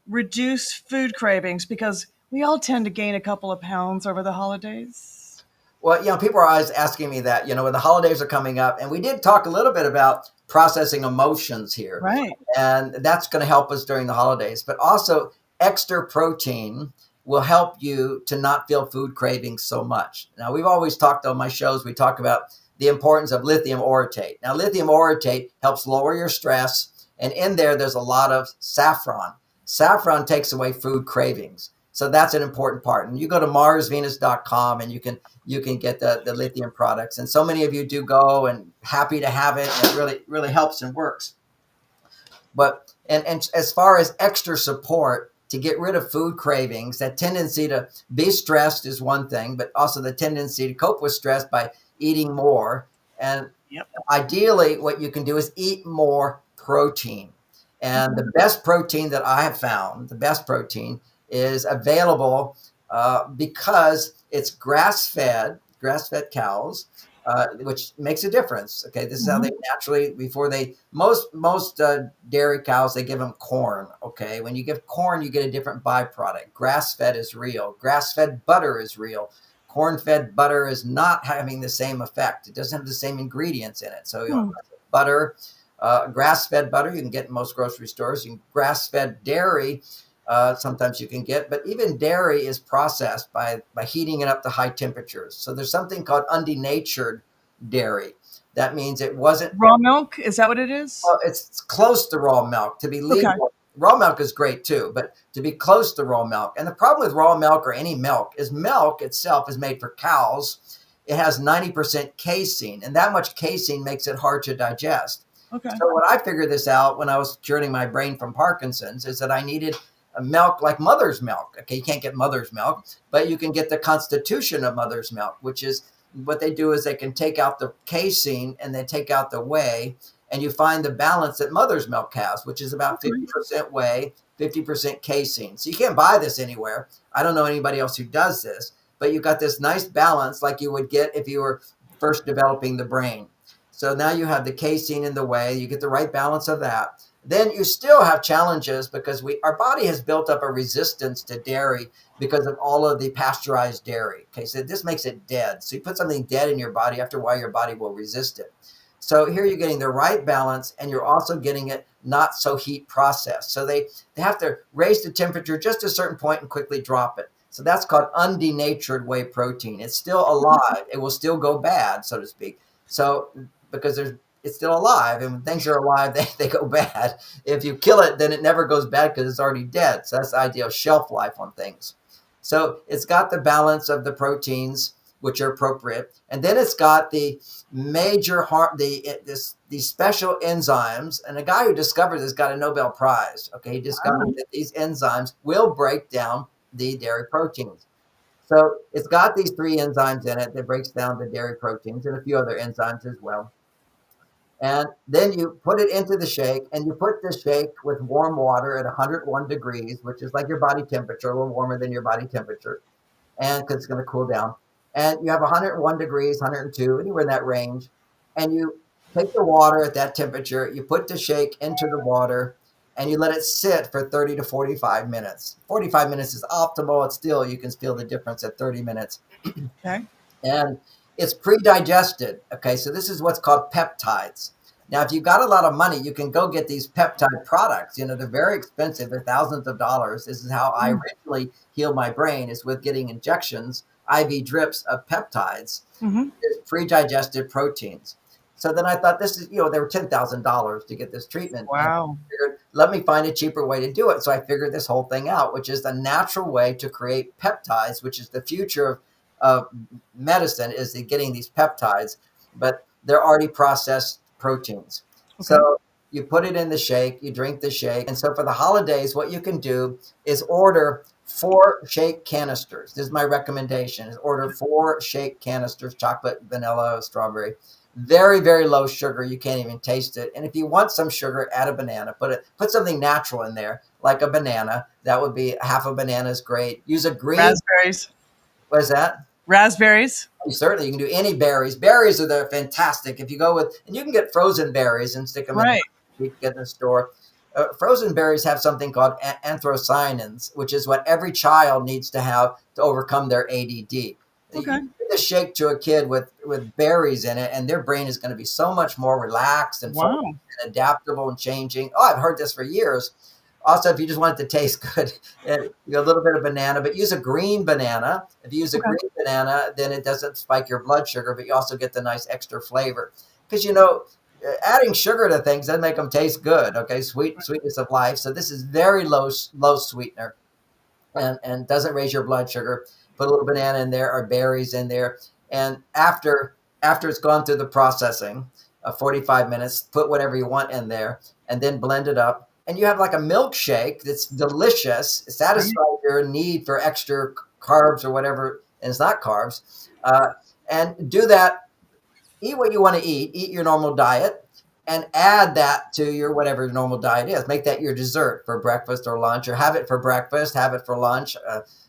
reduce food cravings? Because we all tend to gain a couple of pounds over the holidays.
Well, people are always asking me that, when the holidays are coming up. And we did talk a little bit about processing emotions here.
Right.
And that's going to help us during the holidays. But also, extra protein will help you to not feel food cravings so much. Now, we've always talked on my shows, we talk about the importance of lithium orotate. Now, lithium orotate helps lower your stress. And in there's a lot of saffron. Saffron takes away food cravings. So that's an important part. And you go to marsvenus.com and you can get the lithium products. And so many of you do go and happy to have it. And it really, really helps and works. But and as far as extra support to get rid of food cravings, that tendency to be stressed is one thing, but also the tendency to cope with stress by eating more. And
Yep.
ideally, what you can do is eat more protein. And the best protein that I have found, the best protein is available because it's grass-fed cows. which makes a difference. Okay, this is how
Mhm.
they naturally before they most dairy cows they give them corn. Okay, when you give corn, you get a different byproduct. Grass fed is real. Grass fed butter is real. Corn fed butter is not having the same effect. It doesn't have the same ingredients in it. So you know,
Hmm.
butter, grass fed butter you can get in most grocery stores. You can grass fed dairy. Sometimes you can get, but even dairy is processed by heating it up to high temperatures. So there's something called undenatured dairy. That means it wasn't.
Raw milk? Is that what it is?
Well, it's close to raw milk to be
Okay.
legal. Raw milk is great too, but to be close to raw milk. And the problem with raw milk or any milk is milk itself is made for cows. It has 90% casein, and that much casein makes it hard to digest.
Okay.
So when I figured this out when I was curing my brain from Parkinson's is that I needed a milk like mother's milk. Okay, you can't get mother's milk, but you can get the constitution of mother's milk, which is what they do is they can take out the casein and they take out the whey, and you find the balance that mother's milk has, which is about
Okay.
50% whey, 50% casein. So you can't buy this anywhere. I don't know anybody else who does this, but you got this nice balance like you would get if you were first developing the brain. So now you have the casein in the whey, you get the right balance of that. Then you still have challenges because our body has built up a resistance to dairy because of all of the pasteurized dairy. Okay, so this makes it dead. So you put something dead in your body, after a while your body will resist it. So here you're getting the right balance and you're also getting it not so heat processed. So they have to raise the temperature just a certain point and quickly drop it. So that's called undenatured whey protein. It's still alive. It will still go bad, so to speak. So because it's still alive, and when things are alive, they go bad. If you kill it, then it never goes bad because it's already dead. So that's the ideal shelf life on things. So it's got the balance of the proteins, which are appropriate, and then it's got the major these special enzymes. And the guy who discovered this got a Nobel Prize. Okay, he discovered
Wow.
that these enzymes will break down the dairy proteins. So it's got these three enzymes in it that breaks down the dairy proteins and a few other enzymes as well. And then you put it into the shake, and you put the shake with warm water at 101 degrees, which is like your body temperature, a little warmer than your body temperature, and because it's going to cool down. And you have 101 degrees, 102, anywhere in that range. And you take the water at that temperature, you put the shake into the water, and you let it sit for 30 to 45 minutes. 45 minutes is optimal. It's still, you can feel the difference at 30 minutes.
Okay.
And it's pre-digested. Okay, so this is what's called peptides. Now, if you've got a lot of money, you can go get these peptide products. You know, they're very expensive. They're thousands of dollars. This is how I
Mm.
originally healed my brain, is with getting injections, IV drips of peptides,
Hmm.
pre-digested proteins. So then I thought this is, they were $10,000 to get this treatment. And
Wow.
I figured, let me find a cheaper way to do it. So I figured this whole thing out, which is the natural way to create peptides, which is the future of medicine, is the getting these peptides, but they're already processed proteins.
Okay.
So you put it in the shake, you drink the shake. And so for the holidays, what you can do is order 4 shake canisters. This is my recommendation, is order 4 shake canisters, chocolate, vanilla, strawberry. Very, very low sugar. You can't even taste it. And if you want some sugar, add a banana. Put something natural in there, like a banana. That would be half a banana is great. Use a green.
Raspberries.
What is that?
Raspberries.
Certainly, you can do any berries. Berries are fantastic. If you go with, and you can get frozen berries and stick them in.
Right.
You can get in the store. Frozen berries have something called anthocyanins, which is what every child needs to have to overcome their ADD.
Okay.
You give a shake to a kid with berries in it, and their brain is going to be so much more relaxed and
Wow.
focused and adaptable and changing. Oh, I've heard this for years. Also, if you just want it to taste good, a little bit of banana, but use a green banana. If you use a
Okay.
green banana, then it doesn't spike your blood sugar, but you also get the nice extra flavor. Because, adding sugar to things doesn't make them taste good. Okay, sweetness of life. So this is very low sweetener, and doesn't raise your blood sugar. Put a little banana in there or berries in there, and after it's gone through the processing, 45 minutes, put whatever you want in there, and then blend it up. And you have like a milkshake that's delicious. It satisfies your need for extra carbs or whatever, and it's not carbs. And do that. Eat what you want to eat. Eat your normal diet, and add that to your whatever your normal diet is. Make that your dessert for breakfast or lunch, or have it for breakfast, have it for lunch,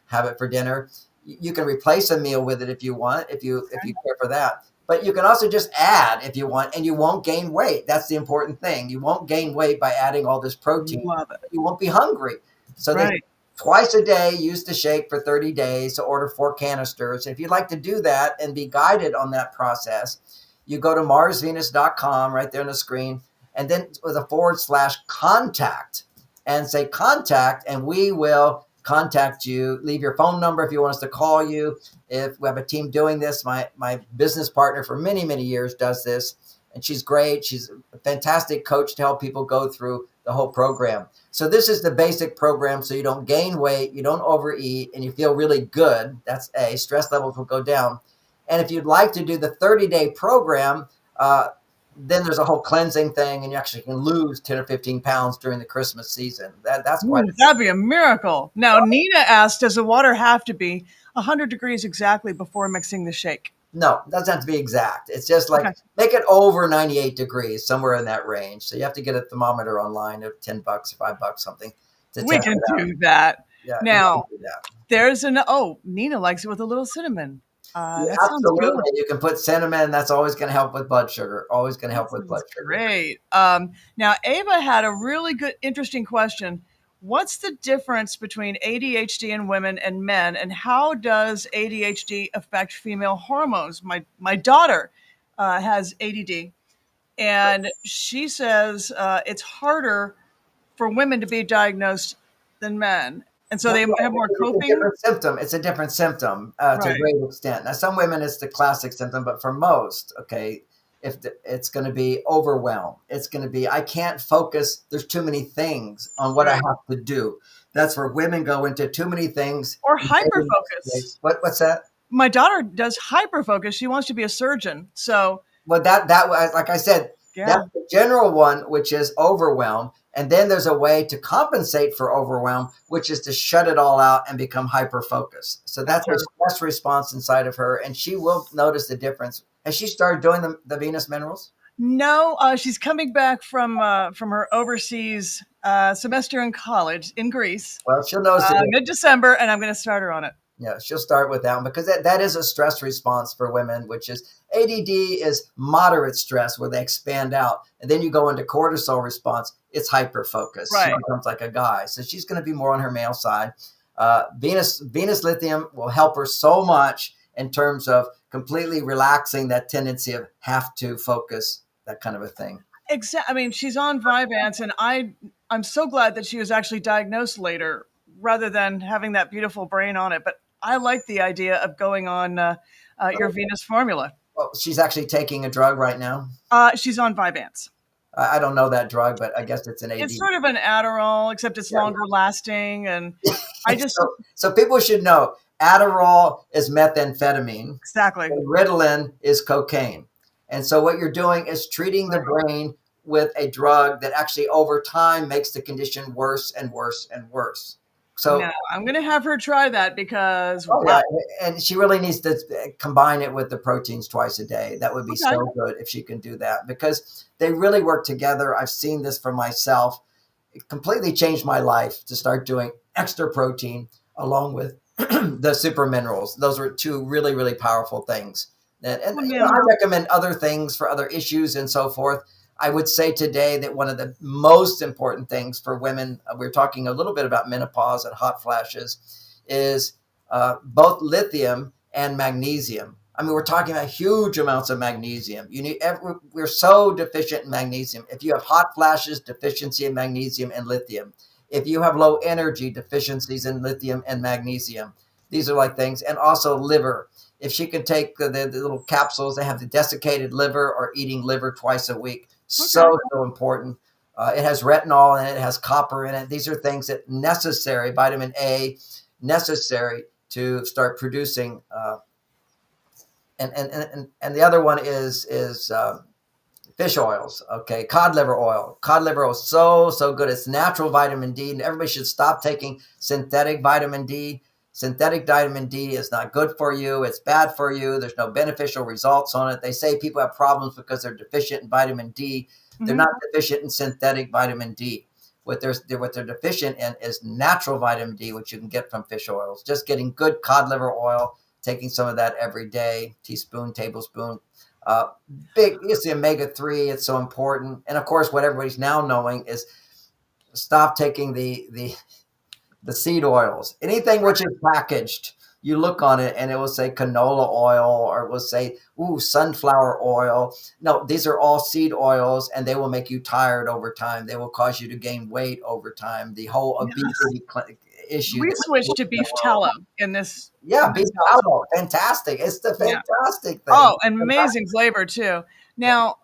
have it for dinner. You can replace a meal with it if you want, if you care for that. But you can also just add if you want, and you won't gain weight. That's the important thing. You won't gain weight by adding all this protein.
Love it.
You won't be hungry. So they
Right.
twice a day, use the shake for 30 days to order 4 canisters. If you'd like to do that and be guided on that process, you go to marsvenus.com right there on the screen, and then with a /contact and say contact, and we will contact you. Leave your phone number if you want us to call you. If we have a team doing this, my business partner for many, many years does this, and she's great. She's a fantastic coach to help people go through the whole program. So this is the basic program, so you don't gain weight, you don't overeat, and you feel really good. That's A. Stress levels will go down. And if you'd like to do the 30-day program, then there's a whole cleansing thing, and you actually can lose 10 or 15 pounds during the Christmas season. That's quite
That'd be a miracle. Now, Nina asked, does the water have to be 100 degrees exactly before mixing the shake?
No, it doesn't have to be exact. It's just like
Okay.
make it over 98 degrees, somewhere in that range. So you have to get a thermometer online of $10 or $5, something to
We
test
can
it out.
do that.
Yeah,
Now,
you can do that.
there's Nina likes it with a little cinnamon.
Yeah,
That sounds good.
absolutely. You can put cinnamon. That's always going to help with blood sugar. Always going to help with blood sugar.
Great. Now, Ava had a really good, interesting question. What's the difference between ADHD in women and men, and how does ADHD affect female hormones? My daughter has ADD, and she says it's harder for women to be diagnosed than men, and so they have more
It's a
coping.
different symptom. It's a different symptom to a
Right.
great extent. Now, some women, it's the classic symptom, but for most, okay, it's going to be overwhelm. It's going to be, I can't focus. There's too many things on what I
Right.
have to do. That's where women go into too many things.
Or
and making
hyperfocus.
mistakes. What's that?
My daughter does hyperfocus. She wants to be a surgeon, so
Well, like I said,
yeah.
that's the general one, which is overwhelm. And then there's a way to compensate for overwhelm, which is to shut it all out and become hyper focused. So that's a stress response inside of her, and she will notice the difference. Has she started doing the Venus minerals?
No, she's coming back from her overseas semester in college in Greece,
Well, she'll notice the difference.
mid-December, and I'm going to start her on it.
Yeah, she'll start with that one because that is a stress response for women, which is ADD is moderate stress where they expand out. And then you go into cortisol response, it's hyper focus. She
Right.
becomes like a guy. So she's going to be more on her male side. Venus Lithium will help her so much in terms of completely relaxing that tendency of have to focus, that kind of a thing.
I mean, she's on Vyvanse, and I'm so glad that she was actually diagnosed later rather than having that beautiful brain on it. But I like the idea of going on your Venus formula.
Well, she's actually taking a drug right now.
She's on Vyvanse.
I don't know that drug, but I guess it's an AD.
It's sort of an Adderall, except it's longer lasting. And I just
so people should know Adderall is methamphetamine.
exactly.
And Ritalin is cocaine. And so what you're doing is treating the brain with a drug that actually over time makes the condition worse and worse and worse. So
No, I'm going to have her try that because
yeah, and she really needs to combine it with the proteins twice a day. That would be
Okay.
so good if she can do that because they really work together. I've seen this for myself. It completely changed my life to start doing extra protein along with the super minerals. Those were two really, really powerful things. And you know, I recommend other things for other issues and so forth. I would say today that one of the most important things for women, we're talking a little bit about menopause and hot flashes, is both lithium and magnesium. I mean, we're talking about huge amounts of magnesium. We're so deficient in magnesium. If you have hot flashes, deficiency in magnesium and lithium. If you have low energy, deficiencies in lithium and magnesium. These are like things. And also liver. If she could take the little capsules, they have the desiccated liver or eating liver twice a week. So important. It has retinol in it. It has copper in it. These are things that necessary, vitamin A, necessary to start producing. And the other one is fish oils. Okay, cod liver oil. Cod liver oil is so good. It's natural vitamin D, and everybody should stop taking synthetic vitamin D. Synthetic vitamin D is not good for you. It's bad for you. There's no beneficial results on it. They say people have problems because they're deficient in vitamin D. They're not deficient in synthetic vitamin D. What they're deficient in is natural vitamin D, which you can get from fish oils. Just getting good cod liver oil, taking some of that every day, teaspoon, tablespoon, Uh, big, it's the omega-3. It's so important. And of course, what everybody's now knowing is stop taking the seed oils. Anything which is packaged, you look on it and it will say canola oil or it will say, ooh, sunflower oil. No, these are all seed oils and they will make you tired over time. They will cause you to gain weight over time. The whole obesity issue.
We switched to beef tallow in this.
Yeah, beef tallow. Fantastic. It's the fantastic thing.
Oh, and amazing flavor too. Now,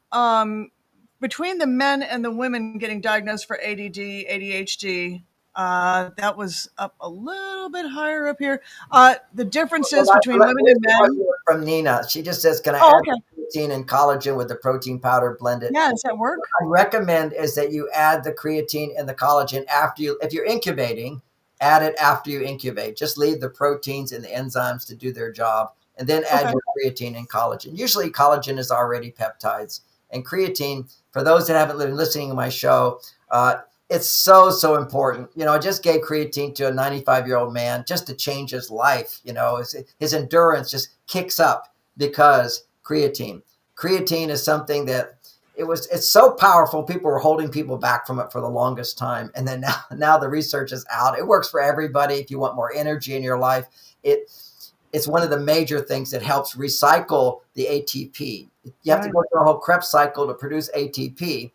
between the men and the women getting diagnosed for ADD, ADHD, that was up a little bit higher up here. The differences between women and men.
From Nina, she just says, "Can I add protein and collagen with the protein powder blended?"
Yeah, does that work?
What I recommend is that you add the creatine and the collagen after you. If you're incubating, add it after you incubate. Just leave the proteins and the enzymes to do their job, and then add your creatine and collagen. Usually, collagen is already peptides, and creatine. For those that haven't been listening to my show. It's so important. I just gave creatine to a 95-year-old man just to change his life. His endurance just kicks up because creatine is something that it's so powerful. People were holding people back from it for the longest time. And then now the research is out. It works for everybody. If you want more energy in your life, it's one of the major things that helps recycle the ATP. You have to go through a whole Krebs cycle to produce ATP.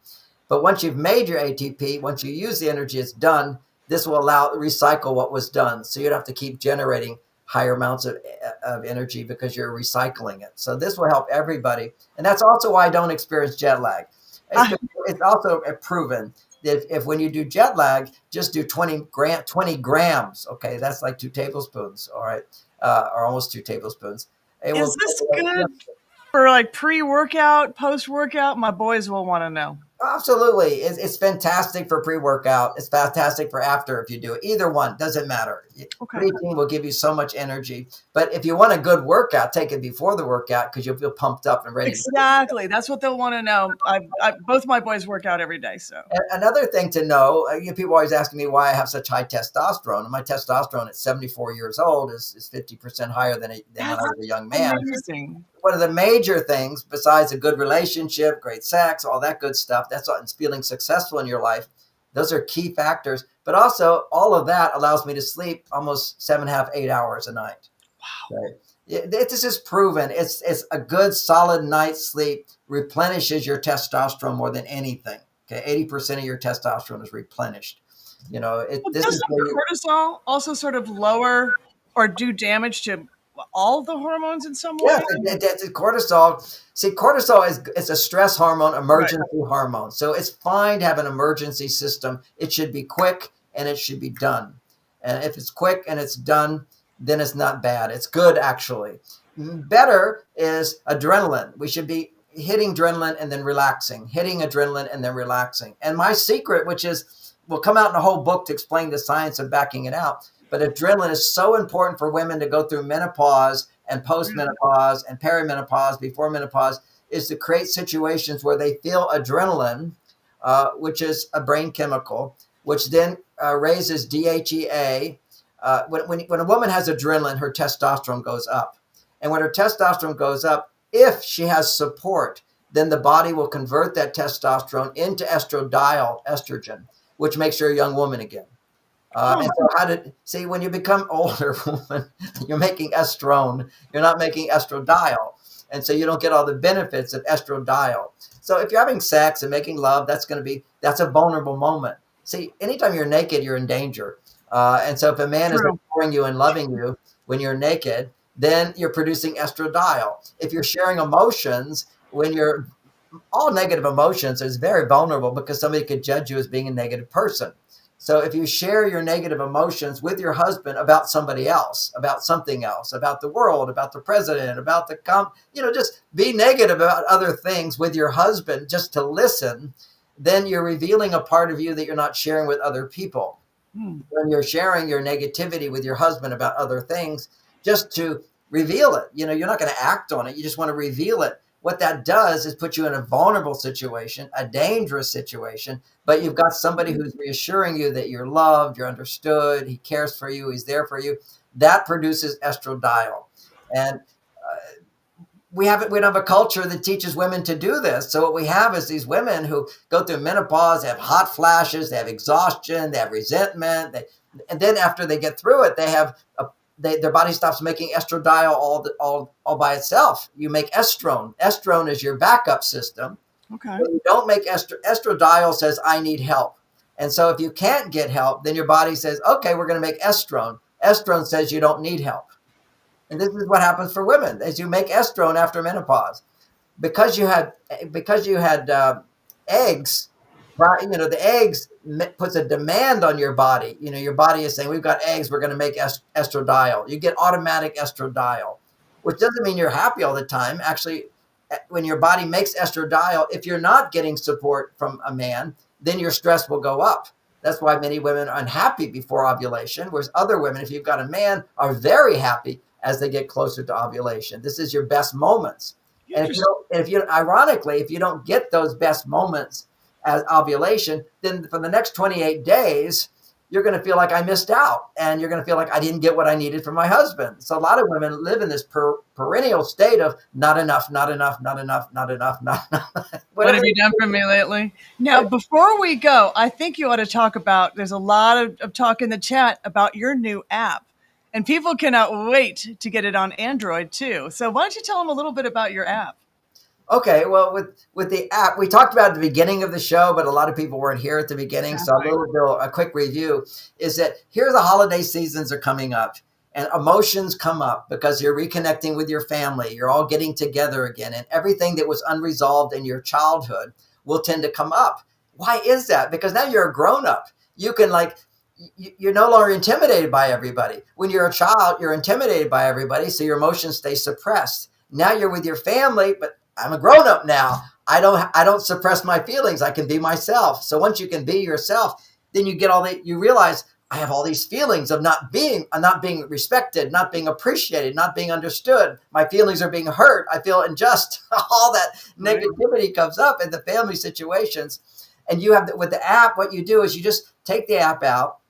But once you've made your ATP, once you use the energy, it's done. This will recycle what was done. So you don't have to keep generating higher amounts of energy because you're recycling it. So this will help everybody. And that's also why I don't experience jet lag. It's also proven that if when you do jet lag, just do 20 grams. Okay, that's like 2 tablespoons. All right, or almost 2 tablespoons.
Is this good for like pre-workout, post-workout? My boys will want to know.
Absolutely. It's fantastic for pre-workout. It's fantastic for after if you do it. Either one, doesn't matter. Creatine will give you so much energy. But if you want a good workout, take it before the workout because you'll feel pumped up and ready.
Exactly. That's what they'll want to know. Both my boys work out every day. So
another thing to know, people always asking me why I have such high testosterone. And my testosterone at 74 years old is 50% higher than when I was a young man.
Amazing.
One of the major things, besides a good relationship, great sex, all that good stuff, that's what, and feeling successful in your life. Those are key factors. But also, all of that allows me to sleep almost 7.5, 8 hours a night.
Wow.
Right? This is proven. It's a good, solid night's sleep replenishes your testosterone more than anything. Okay, 80% of your testosterone is replenished.
Doesn't cortisol also sort of lower or do damage to all the hormones in some way?
Yeah, cortisol. See, cortisol is a stress hormone, emergency hormone. So it's fine to have an emergency system. It should be quick and it should be done. And if it's quick and it's done, then it's not bad. It's good, actually. Better is adrenaline. We should be hitting adrenaline and then relaxing, hitting adrenaline and then relaxing. And my secret, which will come out in a whole book to explain the science of backing it out. But adrenaline is so important for women to go through menopause and postmenopause and perimenopause, before menopause, is to create situations where they feel adrenaline, which is a brain chemical, which then raises DHEA. When a woman has adrenaline, her testosterone goes up. And when her testosterone goes up, if she has support, then the body will convert that testosterone into estradiol, estrogen, which makes her a young woman again. And so when you become older woman, you're making estrone, you're not making estradiol. And so you don't get all the benefits of estradiol. So if you're having sex and making love, that's a vulnerable moment. See, anytime you're naked, you're in danger. And so if a man is adoring you and loving you when you're naked, then you're producing estradiol. If you're sharing emotions, all negative emotions is very vulnerable because somebody could judge you as being a negative person. So if you share your negative emotions with your husband about somebody else, about something else, about the world, about the president, about just be negative about other things with your husband just to listen, then you're revealing a part of you that you're not sharing with other people. When you're sharing your negativity with your husband about other things, just to reveal it, you're not going to act on it. You just want to reveal it. What that does is put you in a vulnerable situation, a dangerous situation, but you've got somebody who's reassuring you that you're loved, you're understood, he cares for you, he's there for you. That produces estradiol. And we don't have a culture that teaches women to do this. So what we have is these women who go through menopause, they have hot flashes, they have exhaustion, they have resentment, and then after they get through it, their body stops making estradiol all by itself. You make estrone. Estrone is your backup system.
Okay.
When you don't make estradiol says, I need help. And so if you can't get help, then your body says, okay, we're going to make estrone. Estrone says you don't need help. And this is what happens for women as you make estrone after menopause. Because you had eggs, right? The eggs puts a demand on your body. Your body is saying, we've got eggs, we're going to make estradiol. You get automatic estradiol, which doesn't mean you're happy all the time. Actually, when your body makes estradiol, if you're not getting support from a man, then your stress will go up. That's why many women are unhappy before ovulation, whereas other women, if you've got a man, are very happy as they get closer to ovulation. This is your best moments. And ironically, if you don't get those best moments as ovulation, then for the next 28 days, you're going to feel like I missed out, and you're going to feel like I didn't get what I needed from my husband. So a lot of women live in this perennial state of not enough, not enough, not enough, not enough, not enough.
What have you done for me lately? Now, before we go, I think you ought to talk about, there's a lot of talk in the chat about your new app, and people cannot wait to get it on Android too. So why don't you tell them a little bit about your app?
Okay, well, with the app, we talked about at the beginning of the show, but a lot of people weren't here at the beginning. So a quick review is that here the holiday seasons are coming up, and emotions come up because you're reconnecting with your family. You're all getting together again, and everything that was unresolved in your childhood will tend to come up. Why is that? Because now you're a grown up. You can you're no longer intimidated by everybody. When you're a child, you're intimidated by everybody, so your emotions stay suppressed. Now you're with your family, but I'm a grown up now. I don't suppress my feelings. I can be myself. So once you can be yourself, then you realize I have all these feelings of not being respected, not being appreciated, not being understood. My feelings are being hurt. I feel unjust. All that negativity comes up in the family situations. And with the app, what you do is you just take the app out,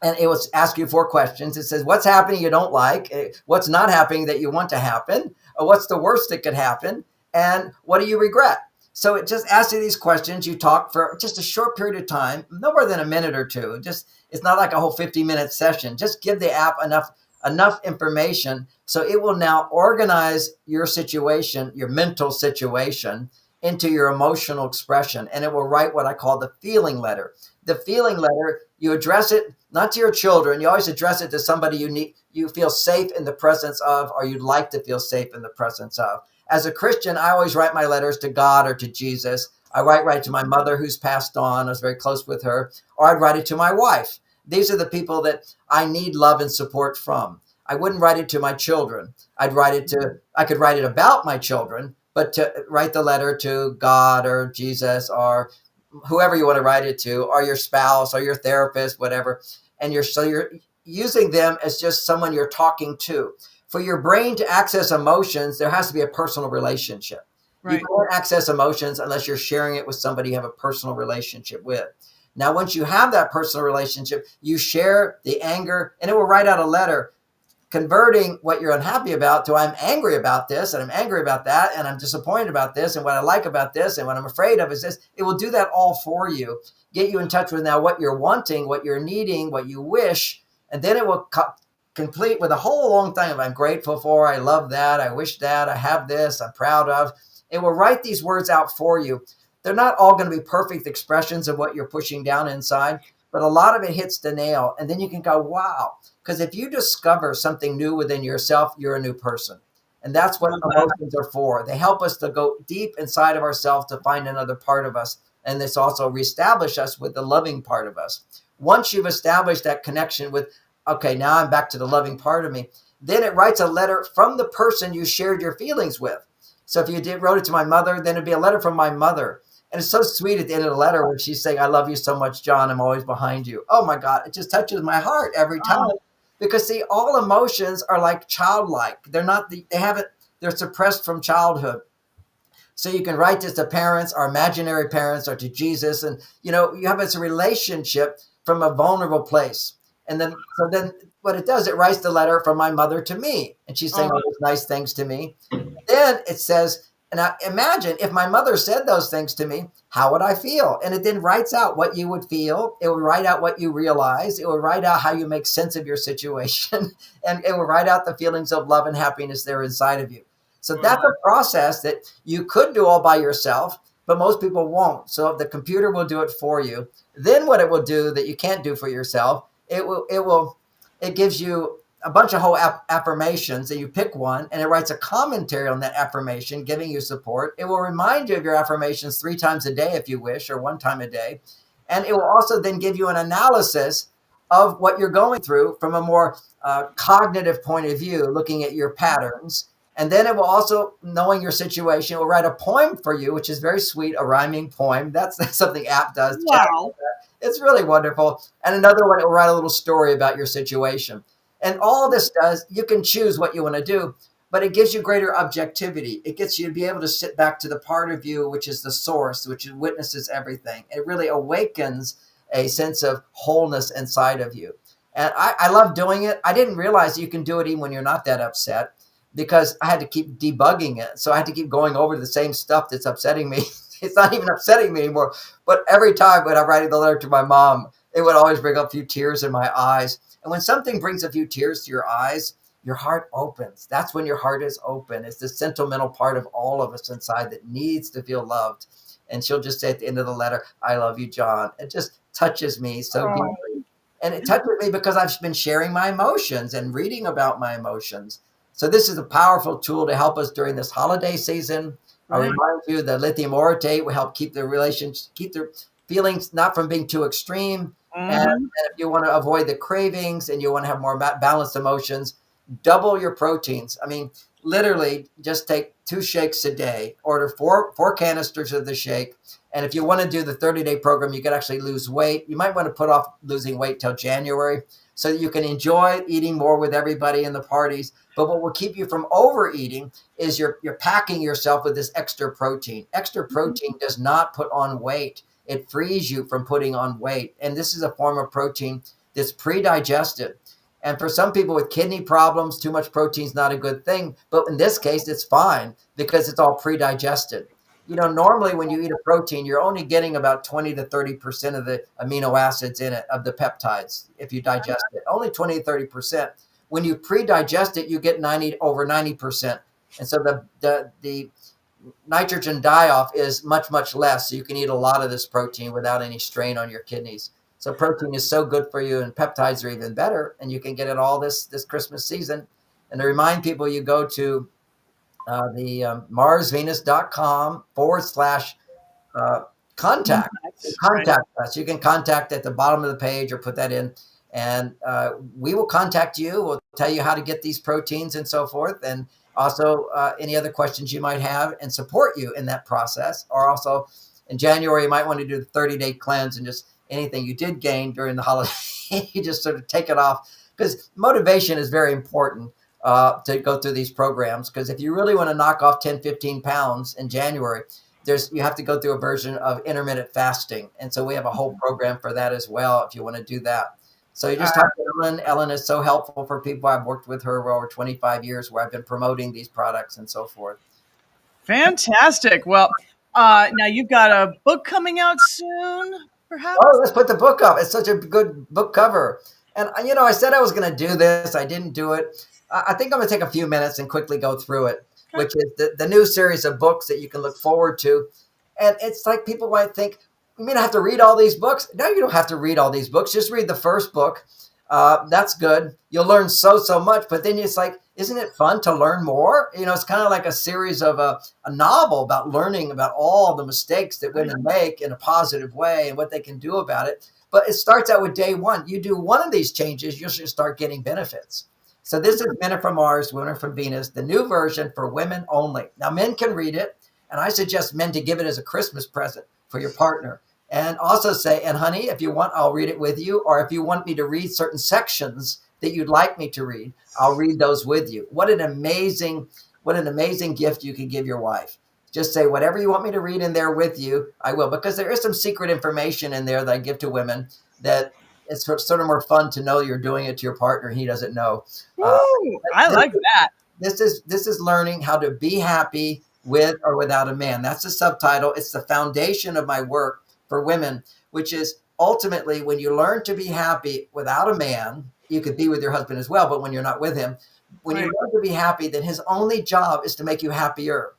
and it will ask you 4 questions. It says, what's happening you don't like? What's not happening that you want to happen? Or what's the worst that could happen? And what do you regret? So it just asks you these questions. You talk for just a short period of time, no more than a minute or two. It's not like a whole 50-minute session. Just give the app enough information so it will now organize your situation, your mental situation, into your emotional expression. And it will write what I call the feeling letter. The feeling letter, you address it not to your children. You always address it to somebody you feel safe in the presence of, or you'd like to feel safe in the presence of. As a Christian, I always write my letters to God or to Jesus. I write right to my mother who's passed on. I was very close with her. Or I'd write it to my wife. These are the people that I need love and support from. I wouldn't write it to my children. I could write it about my children, but to write the letter to God or Jesus or whoever you want to write it to, or your spouse or your therapist, whatever. And you're using them as just someone you're talking to. For your brain to access emotions, there has to be a personal relationship. Right. You can't access emotions unless you're sharing it with somebody you have a personal relationship with. Now, once you have that personal relationship, you share the anger, and it will write out a letter converting what you're unhappy about to I'm angry about this, and I'm angry about that, and I'm disappointed about this, and what I like about this, and what I'm afraid of is this. It will do that all for you, get you in touch with now what you're wanting, what you're needing, what you wish, and then it will complete with a whole long thing of I'm grateful for, I love that, I wish that, I have this, I'm proud of. It will write these words out for you. They're not all going to be perfect expressions of what you're pushing down inside, but a lot of it hits the nail. And then you can go, wow. Because if you discover something new within yourself, you're a new person. And that's what emotions are for. They help us to go deep inside of ourselves to find another part of us. And this also reestablish us with the loving part of us. Once you've established that connection with, okay, now I'm back to the loving part of me, then it writes a letter from the person you shared your feelings with. So if you wrote it to my mother, then it'd be a letter from my mother. And it's so sweet at the end of the letter when she's saying, I love you so much, John. I'm always behind you. Oh my God. It just touches my heart every time. Because see, all emotions are like childlike. They're suppressed from childhood. So you can write this to parents or imaginary parents or to Jesus. And, you have this relationship from a vulnerable place. And then what it does, it writes the letter from my mother to me. And she's saying all these nice things to me. Then it says, and I imagine if my mother said those things to me, how would I feel? And it then writes out what you would feel. It would write out what you realize. It would write out how you make sense of your situation. And it would write out the feelings of love and happiness that are inside of you. So that's a process that you could do all by yourself, but most people won't. So the computer will do it for you. Then what it will do that you can't do for yourself, it gives you a bunch of whole affirmations, and you pick one and it writes a commentary on that affirmation, giving you support. It will remind you of your affirmations 3 times a day if you wish, or 1 time a day. And it will also then give you an analysis of what you're going through from a more cognitive point of view, looking at your patterns. And then it will also, knowing your situation, it will write a poem for you, which is very sweet, a rhyming poem. That's something app does.
Wow.
It's really wonderful. And another one, it will write a little story about your situation. And all this does, you can choose what you want to do, but it gives you greater objectivity. It gets you to be able to sit back to the part of you, which is the source, which witnesses everything. It really awakens a sense of wholeness inside of you. And I love doing it. I didn't realize you can do it even when you're not that upset, because I had to keep debugging it. So I had to keep going over the same stuff that's upsetting me. It's not even upsetting me anymore. But every time when I'm writing the letter to my mom, it would always bring up a few tears in my eyes. And when something brings a few tears to your eyes, your heart opens. That's when your heart is open. It's the sentimental part of all of us inside that needs to feel loved. And she'll just say at the end of the letter, I love you, John. It just touches me so deeply. And it touches me because I've been sharing my emotions and reading about my emotions. So this is a powerful tool to help us during this holiday season. I remind you that lithium orotate will help keep the feelings not from being too extreme. And if you want to avoid the cravings and you want to have more balanced emotions, double your proteins. I mean, literally just take 2 shakes a day, order four canisters of the shake. And if you want to do the 30-day program, you can actually lose weight. You might want to put off losing weight till January so that you can enjoy eating more with everybody in the parties. But what will keep you from overeating is you're packing yourself with this extra protein. Extra protein does not put on weight. It frees you from putting on weight. And this is a form of protein that's pre-digested. And for some people with kidney problems, too much protein is not a good thing. But in this case, it's fine because it's all pre-digested. You know, normally when you eat a protein, you're only getting about 20 to 30% of the amino acids in it, of the peptides, if you digest it. Only 20 to 30%. When you pre-digest it, you get over 90%. And so the nitrogen die-off is much, much less. So you can eat a lot of this protein without any strain on your kidneys. So protein is so good for you, and peptides are even better. And you can get it all this Christmas season. And to remind people, you go to the marsvenus.com/contact. Contact us. You can contact at the bottom of the page or put that in. And we will contact you. We'll tell you how to get these proteins and so forth. And also any other questions you might have, and support you in that process. Or also in January, you might want to do the 30-day cleanse, and just anything you did gain during the holiday, you just sort of take it off. Because motivation is very important to go through these programs. Because if you really want to knock off 10, 15 pounds in January, you have to go through a version of intermittent fasting. And so we have a whole program for that as well, if you want to do that. So you just talk to Ellen. Ellen is so helpful for people. I've worked with her for over 25 years, where I've been promoting these products and so forth.
Fantastic. Well, now you've got a book coming out soon, perhaps?
Oh, let's put the book up. It's such a good book cover. And, you know, I said I was going to do this. I didn't do it. I think I'm going to take a few minutes and quickly go through it, which is the new series of books that you can look forward to. And it's like people might think, you mean I have to read all these books? No, you don't have to read all these books. Just read the first book. That's good. You'll learn so much. But then it's like, isn't it fun to learn more? You know, it's kind of like a series of a novel about learning about all the mistakes that women make in a positive way and what they can do about it. But it starts out with day one. You do one of these changes, you should start getting benefits. So this is Men Are From Mars, Women Are From Venus, the new version for women only. Now, men can read it, and I suggest men to give it as a Christmas present for your partner. And also say, and honey, if you want, I'll read it with you. Or if you want me to read certain sections that you'd like me to read, I'll read those with you. What an amazing gift you can give your wife. Just say, whatever you want me to read in there with you, I will. Because there is some secret information in there that I give to women that it's sort of more fun to know you're doing it to your partner. He doesn't know.
I like that.
This is learning how to be happy with or without a man. That's the subtitle. It's the foundation of my work for women, which is ultimately when you learn to be happy without a man, you could be with your husband as well, but when you're not with him, when you
Right.
learn to be happy, then his only job is to make you happier.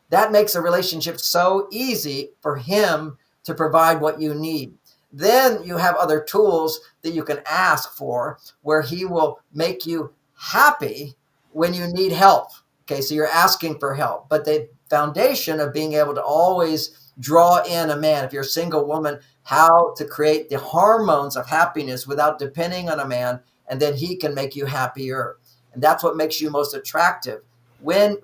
That makes a relationship so easy for him to provide what you need. Then you have other tools that you can ask for where he will make you happy when you need help. Okay, so you're asking for help. But the foundation of being able to always draw in a man, if you're a single woman, how to create the hormones of happiness without depending on a man, and then he can make you happier. And that's what makes you most attractive. When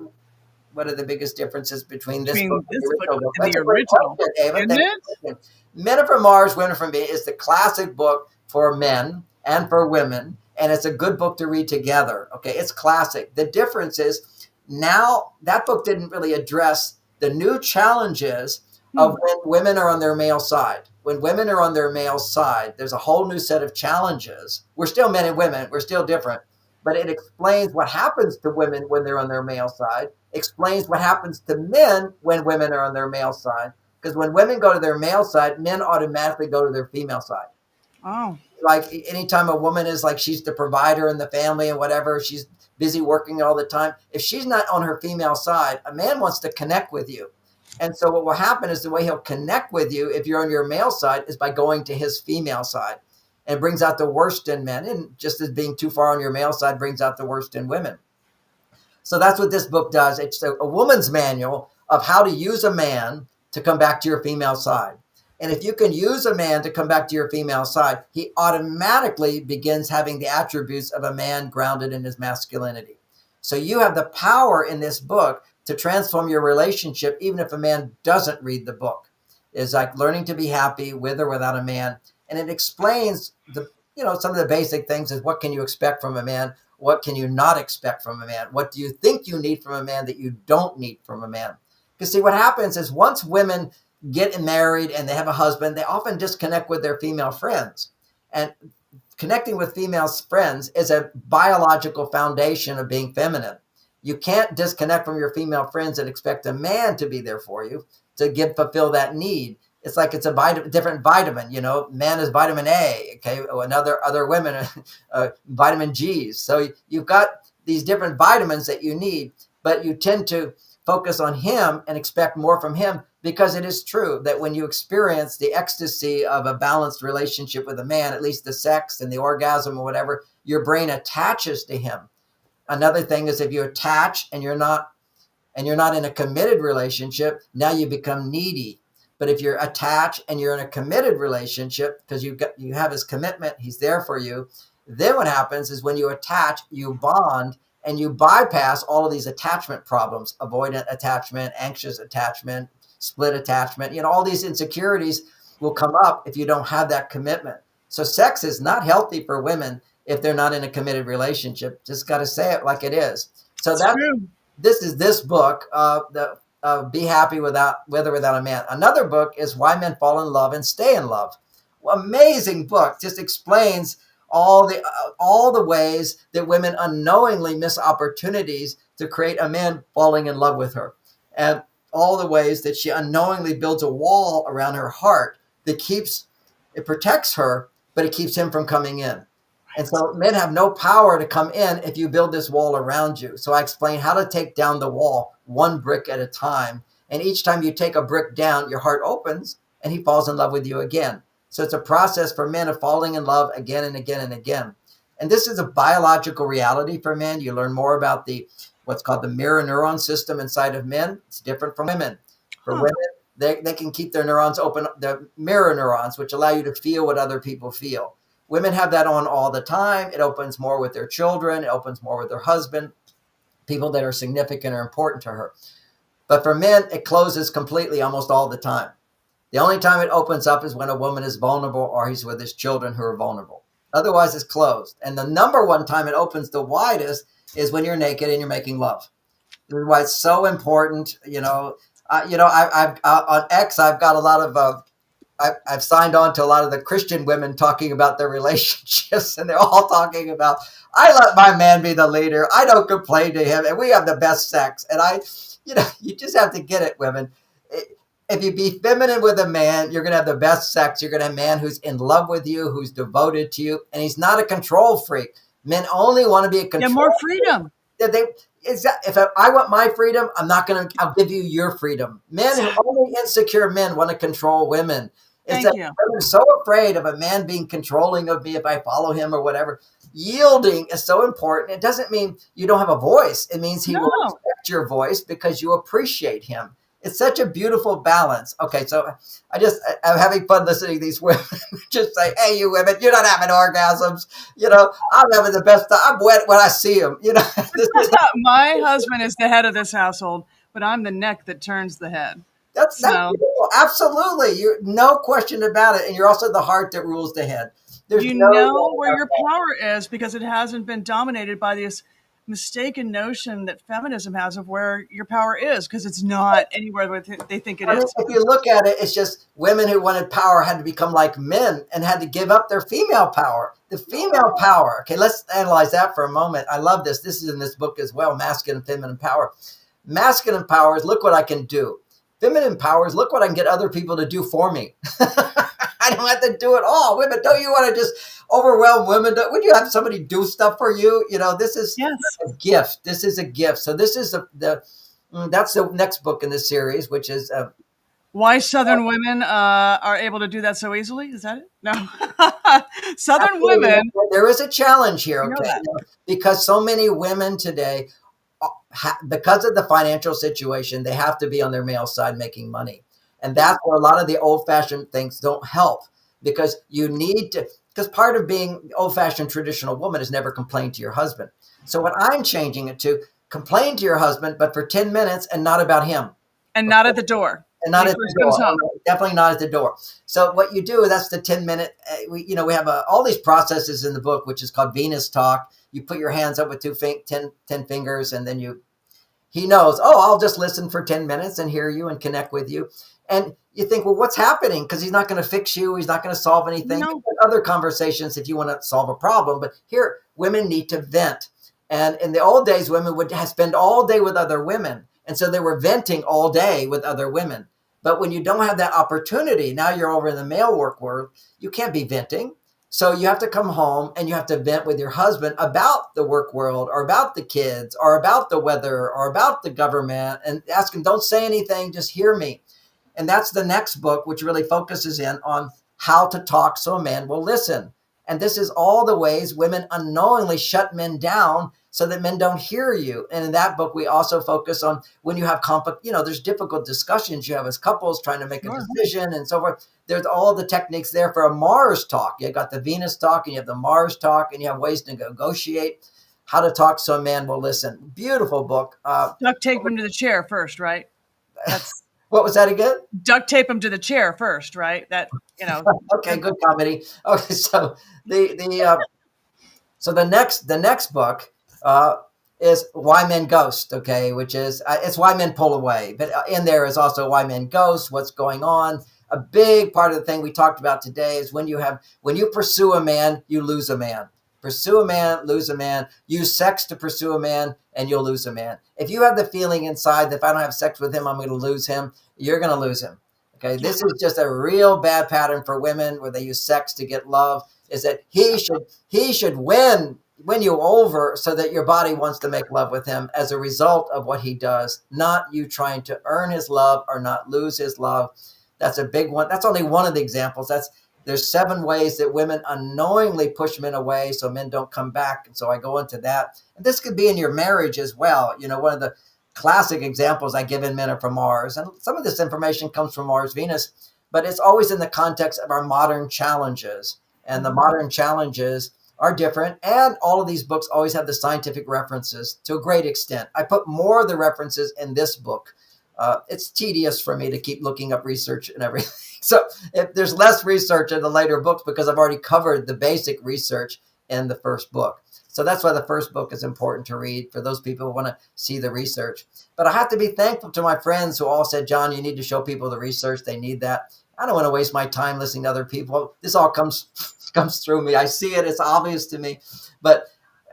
What are the biggest differences between this book
Between
and
this
the
book
original book?
and
That's
the
a great
original,
question, Ava.
isn't
Thank
it?
you. Men Are from Mars, Women Are from Venus is the classic book for men and for women, and it's a good book to read together. Okay, it's classic. The difference is now that book didn't really address the new challenges
Hmm.
of when women are on their male side. When women are on their male side, there's a whole new set of challenges. We're still men and women, we're still different, but it explains what happens to women when they're on their male side, explains what happens to men when women are on their male side. Because when women go to their male side, men automatically go to their female side.
Oh,
Like anytime a woman is like she's the provider in the family and whatever, she's busy working all the time. If she's not on her female side, a man wants to connect with you. And so what will happen is the way he'll connect with you if you're on your male side is by going to his female side. And it brings out the worst in men. And just as being too far on your male side brings out the worst in women. So that's what this book does. It's a woman's manual of how to use a man to come back to your female side. And if you can use a man to come back to your female side, he automatically begins having the attributes of a man grounded in his masculinity. So you have the power in this book to transform your relationship, even if a man doesn't read the book. It's like learning to be happy with or without a man. And it explains some of the basic things is what can you expect from a man? What can you not expect from a man? What do you think you need from a man that you don't need from a man? Because see, what happens is once women get married and they have a husband, they often disconnect with their female friends. And connecting with female friends is a biological foundation of being feminine. You can't disconnect from your female friends and expect a man to be there for you to fulfill that need. It's like it's a different vitamin. Man is vitamin A. Okay, and other women vitamin G's. So you've got these different vitamins that you need, but you tend to focus on him and expect more from him because it is true that when you experience the ecstasy of a balanced relationship with a man, at least the sex and the orgasm or whatever, your brain attaches to him. Another thing is if you attach and you're not in a committed relationship, now you become needy. But if you're attached and you're in a committed relationship, because you have his commitment, he's there for you, then what happens is when you attach, you bond and you bypass all of these attachment problems, avoidant attachment, anxious attachment, split attachment, all these insecurities will come up if you don't have that commitment. So sex is not healthy for women if they're not in a committed relationship. Just got to say it like it is. So
it's true.
this is this book, Be Happy with or Without a Man. Another book is Why Men Fall in Love and Stay in Love. Well, amazing book. Just explains all the ways that women unknowingly miss opportunities to create a man falling in love with her, and all the ways that she unknowingly builds a wall around her heart that protects her, but it keeps him from coming in. And so men have no power to come in if you build this wall around you. So I explain how to take down the wall one brick at a time. And each time you take a brick down, your heart opens and he falls in love with you again. So it's a process for men of falling in love again and again and again. And this is a biological reality for men. You learn more about what's called the mirror neuron system inside of men. It's different from women. For
Huh.
women, they can keep their neurons open, the mirror neurons, which allow you to feel what other people feel. Women have that on all the time. It opens more with their children. It opens more with their husband, people that are significant or important to her. But for men, it closes completely almost all the time. The only time it opens up is when a woman is vulnerable or he's with his children who are vulnerable. Otherwise, it's closed. And the number one time it opens the widest is when you're naked and you're making love. This is why it's so important. I've on X, I've got a lot of I've signed on to a lot of the Christian women talking about their relationships, and they're all talking about, I let my man be the leader. I don't complain to him, and we have the best sex. And you just have to get it, women. If you be feminine with a man, you're going to have the best sex. You're going to have a man who's in love with you, who's devoted to you, and he's not a control freak. Men only want to be a control.
Yeah, more freedom.
If I want my freedom, I'll give you your freedom. Only insecure men want to control women.
Thank you.
I'm so afraid of a man being controlling of me if I follow him or whatever. Yielding is so important. It doesn't mean you don't have a voice. It means he will respect your voice because you appreciate him. It's such a beautiful balance. Okay, so I'm having fun listening to these women just say, hey, you women, you're not having orgasms. I'm having the best time. I'm wet when I see them.
My husband is the head of this household, but I'm the neck that turns the head.
That's beautiful. Absolutely. You're no question about it. And you're also the heart that rules the head.
You know where your power is because it hasn't been dominated by this mistaken notion that feminism has of where your power is, because it's not anywhere where they think it is.
If you look at it, it's just women who wanted power had to become like men and had to give up their female power. The female power. Okay, let's analyze that for a moment. I love this. This is in this book as well, Masculine and Feminine Power. Masculine power is look what I can do. Feminine power is look what I can get other people to do for me. I don't have to do it all. Women, don't you want to just overwhelm women? Would you have somebody do stuff for you? This is a gift. This is a gift. So this is that's the next book in this series, which is
why Southern women are able to do that so easily. Is that it? No. Southern women.
There is a challenge here, okay? Because so many women today, because of the financial situation, they have to be on their male side making money. And that's where a lot of the old-fashioned things don't help, because because part of being old-fashioned traditional woman is never complain to your husband. So what I'm changing it to, complain to your husband, but for 10 minutes and not about him.
And not at the door.
And not at the door. Definitely not at the door. So what you do, that's the 10-minute, we have all these processes in the book, which is called Venus Talk. You put your hands up with 10 fingers, and then he knows, I'll just listen for 10 minutes and hear you and connect with you. And you think, well, what's happening? Because he's not going to fix you. He's not going to solve anything.
No.
Other conversations if you want to solve a problem. But here, women need to vent. And in the old days, women would spend all day with other women. And so they were venting all day with other women. But when you don't have that opportunity, now you're over in the male work world, you can't be venting. So you have to come home and you have to vent with your husband about the work world or about the kids or about the weather or about the government, and ask him, don't say anything, just hear me. And that's the next book, which really focuses in on how to talk so a man will listen. And this is all the ways women unknowingly shut men down so that men don't hear you. And in that book, we also focus on when you have there's difficult discussions you have as couples trying to make a decision and so forth. There's all the techniques there for a Mars talk. You got the Venus talk and you have the Mars talk, and you have ways to negotiate how to talk so a man will listen. Beautiful book.
Duct tape him to the chair first, right? That's
what was that again?
Duct tape him to the chair first, right?
Okay, good comedy. Okay, so the next book is Why Men Ghost. Okay, which is it's why men pull away, but in there is also why men ghost. What's going on? A big part of the thing we talked about today is when you pursue a man, you lose a man. Pursue a man, lose a man. Use sex to pursue a man, and you'll lose a man. If you have the feeling inside that if I don't have sex with him, I'm going to lose him, you're going to lose him. Okay, this is just a real bad pattern for women where they use sex to get love. Is that he should win you over so that your body wants to make love with him as a result of what he does, not you trying to earn his love or not lose his love. That's a big one. That's only one of the examples. There's 7 ways that women unknowingly push men away so men don't come back. And so I go into that. And this could be in your marriage as well. One of the classic examples I give in Men Are From Mars. And some of this information comes from Mars, Venus, but it's always in the context of our modern challenges. And the modern challenges are different. And all of these books always have the scientific references to a great extent. I put more of the references in this book. It's tedious for me to keep looking up research and everything. So if there's less research in the later books because I've already covered the basic research in the first book. So that's why the first book is important to read for those people who want to see the research. But I have to be thankful to my friends who all said, John, you need to show people the research. They need that. I don't want to waste my time listening to other people. This all comes through me. I see it. It's obvious to me, but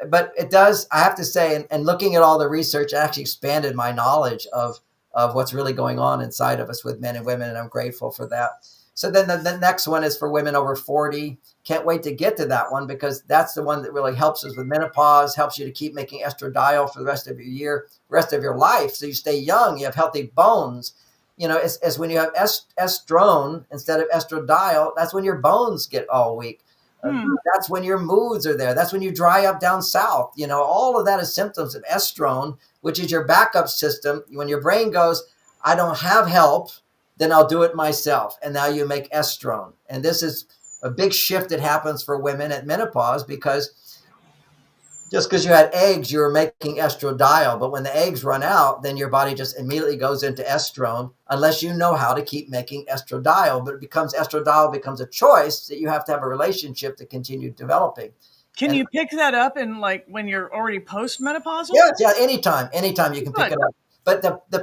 it does. I have to say, and looking at all the research, it actually expanded my knowledge of what's really going on inside of us with men and women, and I'm grateful for that. So then the next one is for women over 40. Can't wait to get to that one, because that's the one that really helps us with menopause, helps you to keep making estradiol for the rest of your year, rest of your life. So you stay young, you have healthy bones. As when you have estrone instead of estradiol, that's when your bones get all weak. That's when your moods are there. That's when you dry up down south. All of that is symptoms of estrone, which is your backup system. When your brain goes, I don't have help, then I'll do it myself. And now you make estrone. And this is a big shift that happens for women at menopause, because just because you had eggs, you were making estradiol. But when the eggs run out, then your body just immediately goes into estrone, unless you know how to keep making estradiol. But estradiol becomes a choice that you have to have a relationship to continue developing.
Can you pick that up in when you're already postmenopausal?
Yeah, anytime you can pick it up. But the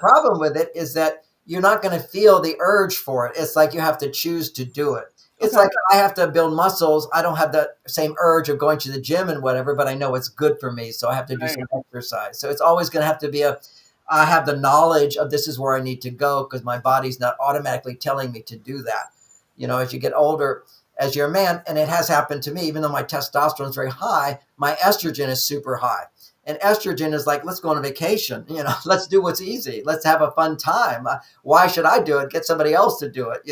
problem with it is that you're not going to feel the urge for it. It's like you have to choose to do it. It's like I have to build muscles. I don't have the same urge of going to the gym and whatever, but I know it's good for me. So I have to do some exercise. So it's always going to have to be I have the knowledge of this is where I need to go, because my body's not automatically telling me to do that. As you get older, as you're a man, and it has happened to me, even though my testosterone is very high, my estrogen is super high. And estrogen is like, let's go on a vacation. Let's do what's easy. Let's have a fun time. Why should I do it? Get somebody else to do it,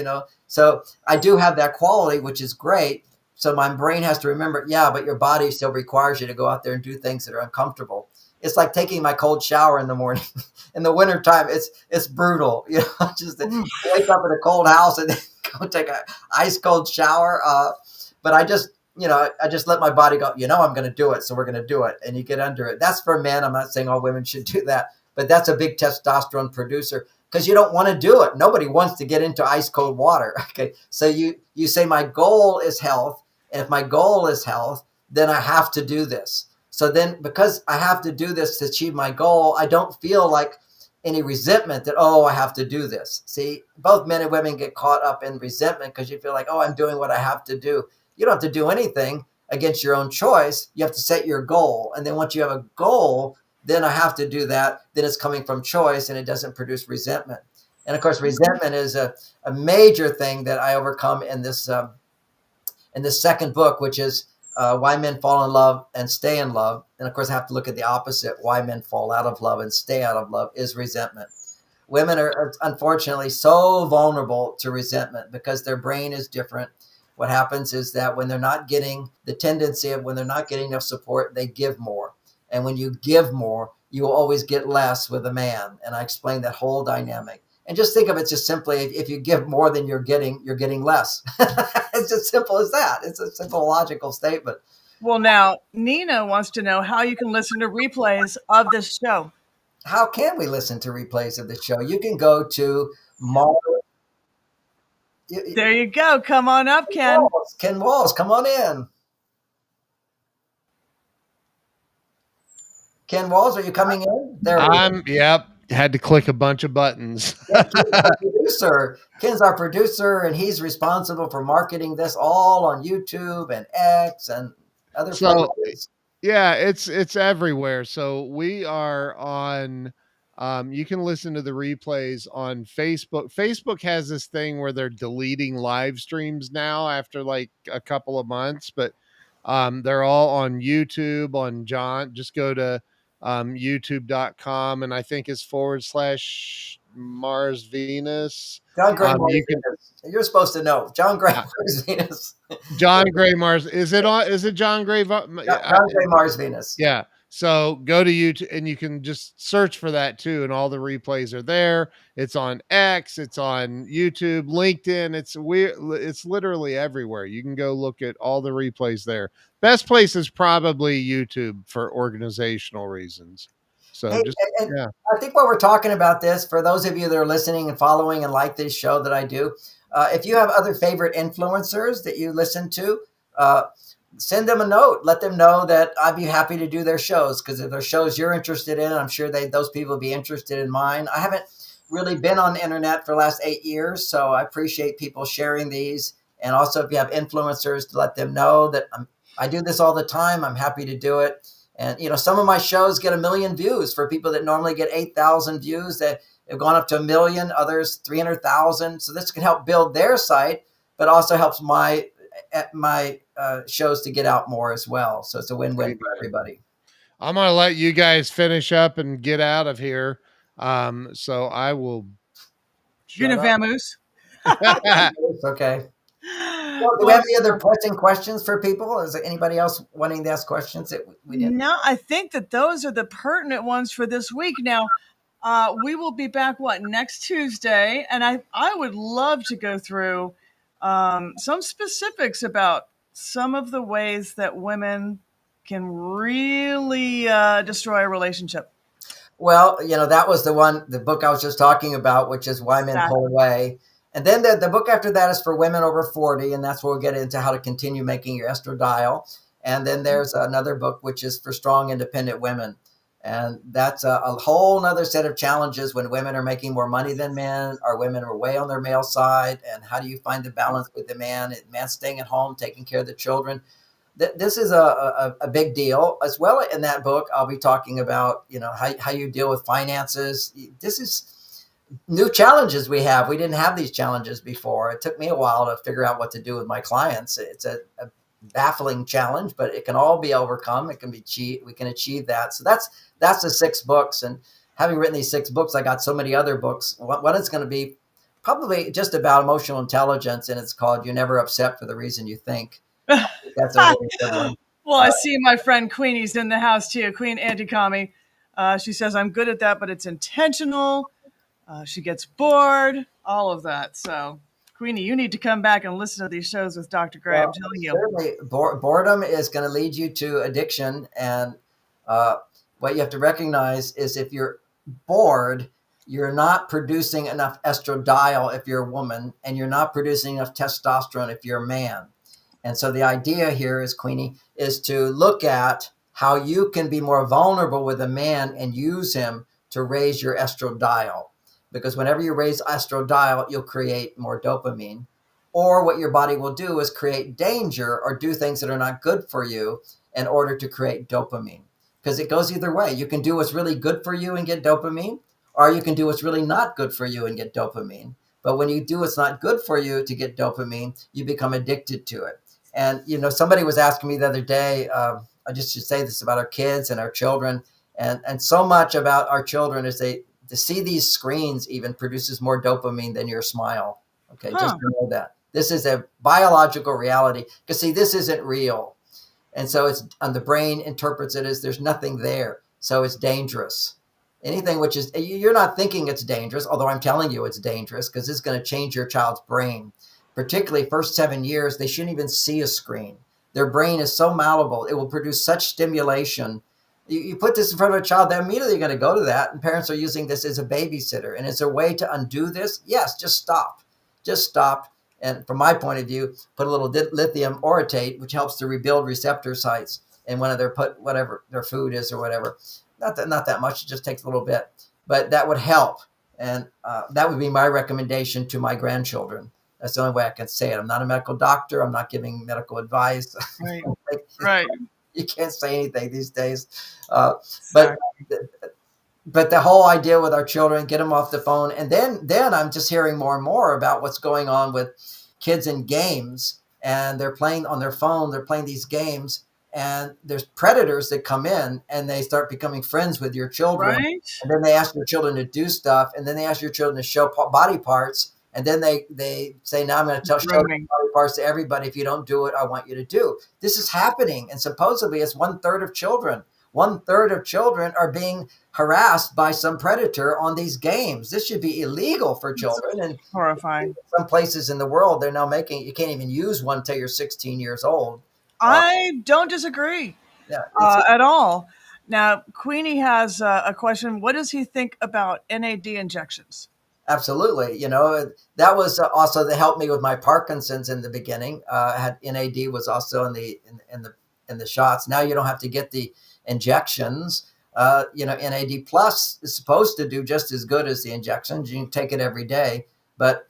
So I do have that quality, which is great. So my brain has to remember, but your body still requires you to go out there and do things that are uncomfortable. It's like taking my cold shower in the morning. In the wintertime, it's brutal. Just to wake up in a cold house and then go take an ice cold shower. But I just let my body go, I'm going to do it. So we're going to do it. And you get under it. That's for men. I'm not saying all women should do that, but that's a big testosterone producer, because you don't want to do it. Nobody wants to get into ice cold water. Okay. So you say my goal is health. And if my goal is health, then I have to do this. So then, because I have to do this to achieve my goal, I don't feel like any resentment that, I have to do this. See, both men and women get caught up in resentment because you feel like, I'm doing what I have to do. You don't have to do anything against your own choice. You have to set your goal. And then once you have a goal, then I have to do that. Then it's coming from choice, and it doesn't produce resentment. And of course, resentment is a major thing that I overcome in this second book, which is Why Men Fall in Love and Stay in Love. And of course, I have to look at the opposite. Why men fall out of love and stay out of love is resentment. Women are unfortunately so vulnerable to resentment because their brain is different. What happens is that when they're not getting when they're not getting enough support, they give more. And when you give more, you will always get less with a man. And I explained that whole dynamic. And just think of it just simply, if you give more than you're getting less. It's as simple as that. It's a simple logical statement.
Well, now, Nina wants to know how you can listen to replays of this show.
How can we listen to replays of the show? You can go to Mars.
There you go. Come on up, Ken.
Ken Walls, come on in. Ken Walls, are you coming in?
Yep. Had to click a bunch of buttons.
Ken's our producer, and he's responsible for marketing this all on YouTube and X and other places.
Yeah, it's everywhere. So we are on. You can listen to the replays on Facebook. Facebook has this thing where they're deleting live streams now after like a couple of months, but they're all on YouTube. On John, just go to youtube.com, and I think it's /Mars Venus.
John Gray Mars Venus. You're supposed to know. John Gray Mars Venus.
John Gray Mars. Is it John Gray?
John Gray Mars Venus.
Yeah. So go to YouTube and you can just search for that too. And all the replays are there. It's on X, it's on YouTube, LinkedIn. It's literally everywhere. You can go look at all the replays there. Best place is probably YouTube for organizational reasons. So
I think while we're talking about this, for those of you that are listening and following and like this show that I do, if you have other favorite influencers that you listen to, send them a note. Let them know that I'd be happy to do their shows, because if they're shows you're interested in, I'm sure those people will be interested in mine. I haven't really been on the internet for the last 8 years. So I appreciate people sharing these. And also, if you have influencers, to let them know that I do this all the time. I'm happy to do it. And, some of my shows get 1 million views for people that normally get 8,000 views. That have gone up to 1 million, others 300,000. So this can help build their site, but also helps my shows to get out more as well. So it's a win-win for everybody.
I'm going to let you guys finish up and get out of here. So I will.
You're gonna vamoose.
Okay. Well, do we have any other pressing questions for people? Is there anybody else wanting to ask questions that we didn't?
No, I think that those are the pertinent ones for this week. Now, we will be back, next Tuesday? And I would love to go through some specifics about some of the ways that women can really destroy a relationship.
Well, that was the book I was just talking about, which is Why Men Pull Away. And then the book after that is for women over 40, and that's where we'll get into how to continue making your estradiol. And then there's another book, which is for strong, independent women. And that's a whole nother set of challenges when women are making more money than men, or women are way on their male side. And how do you find the balance with the man staying at home, taking care of the children? This is a big deal. As well, in that book, I'll be talking about, how you deal with finances. This is new challenges we have. We didn't have these challenges before. It took me a while to figure out what to do with my clients. It's a baffling challenge, but it can all be overcome. It can be we can achieve that. So that's the 6 books. And having written these 6 books, I got so many other books. One is going to be probably just about emotional intelligence, and it's called You're Never Upset for the Reason You Think. That's a really good one.
Well, I see my friend Queenie's in the house too. Queen Antikami. She says, I'm good at that, but it's intentional. She gets bored, all of that. So, Queenie, you need to come back and listen to these shows with Dr. Gray. I'm telling you.
Certainly, boredom is going to lead you to addiction. And what you have to recognize is if you're bored, you're not producing enough estradiol if you're a woman, and you're not producing enough testosterone if you're a man. And so the idea here is, Queenie, is to look at how you can be more vulnerable with a man and use him to raise your estradiol. Because whenever you raise estradiol, you'll create more dopamine. Or what your body will do is create danger or do things that are not good for you in order to create dopamine. Because it goes either way. You can do what's really good for you and get dopamine, or you can do what's really not good for you and get dopamine. But when you do what's not good for you to get dopamine, you become addicted to it. And, somebody was asking me the other day, I just should say this about our kids and our children. And so much about our children is to see these screens even produces more dopamine than your smile. Okay, just know that. This is a biological reality. Because, see, this isn't real. And so the brain interprets it as there's nothing there. So it's dangerous. Anything which is, you're not thinking it's dangerous, although I'm telling you it's dangerous because it's going to change your child's brain. Particularly first 7 years, they shouldn't even see a screen. Their brain is so malleable. It will produce such stimulation. You put this in front of a child, they're immediately going to go to that. And parents are using this as a babysitter. And is there a way to undo this? Yes, just stop. Just stop. And from my point of view, put a little lithium orotate, which helps to rebuild receptor sites in one of whatever their food is or whatever. Not that much. It just takes a little bit. But that would help. And that would be my recommendation to my grandchildren. That's the only way I can say it. I'm not a medical doctor. I'm not giving medical advice.
Right. Right.
You can't say anything these days. But the whole idea with our children, get them off the phone. And then I'm just hearing more and more about what's going on with kids in games. And they're playing on their phone. They're playing these games. And there's predators that come in and they start becoming friends with your children.
Right.
And then they ask your children to do stuff. And then they ask your children to show body parts. And then they say, now I'm going to show body parts to everybody. If you don't do it, I want you to do. This is happening. And supposedly it's 1/3 of children. 1/3 of children are being harassed by some predator on these games. This should be illegal for children. And
horrifying.
Some places in the world, they're now making, you can't even use one until you're 16 years old.
I don't disagree at all. Now, Queenie has a question. What does he think about NAD injections?
Absolutely. That was also that helped me with my Parkinson's in the beginning. I had NAD was also in the shots. Now you don't have to get the injections. NAD plus is supposed to do just as good as the injections. You can take it every day. But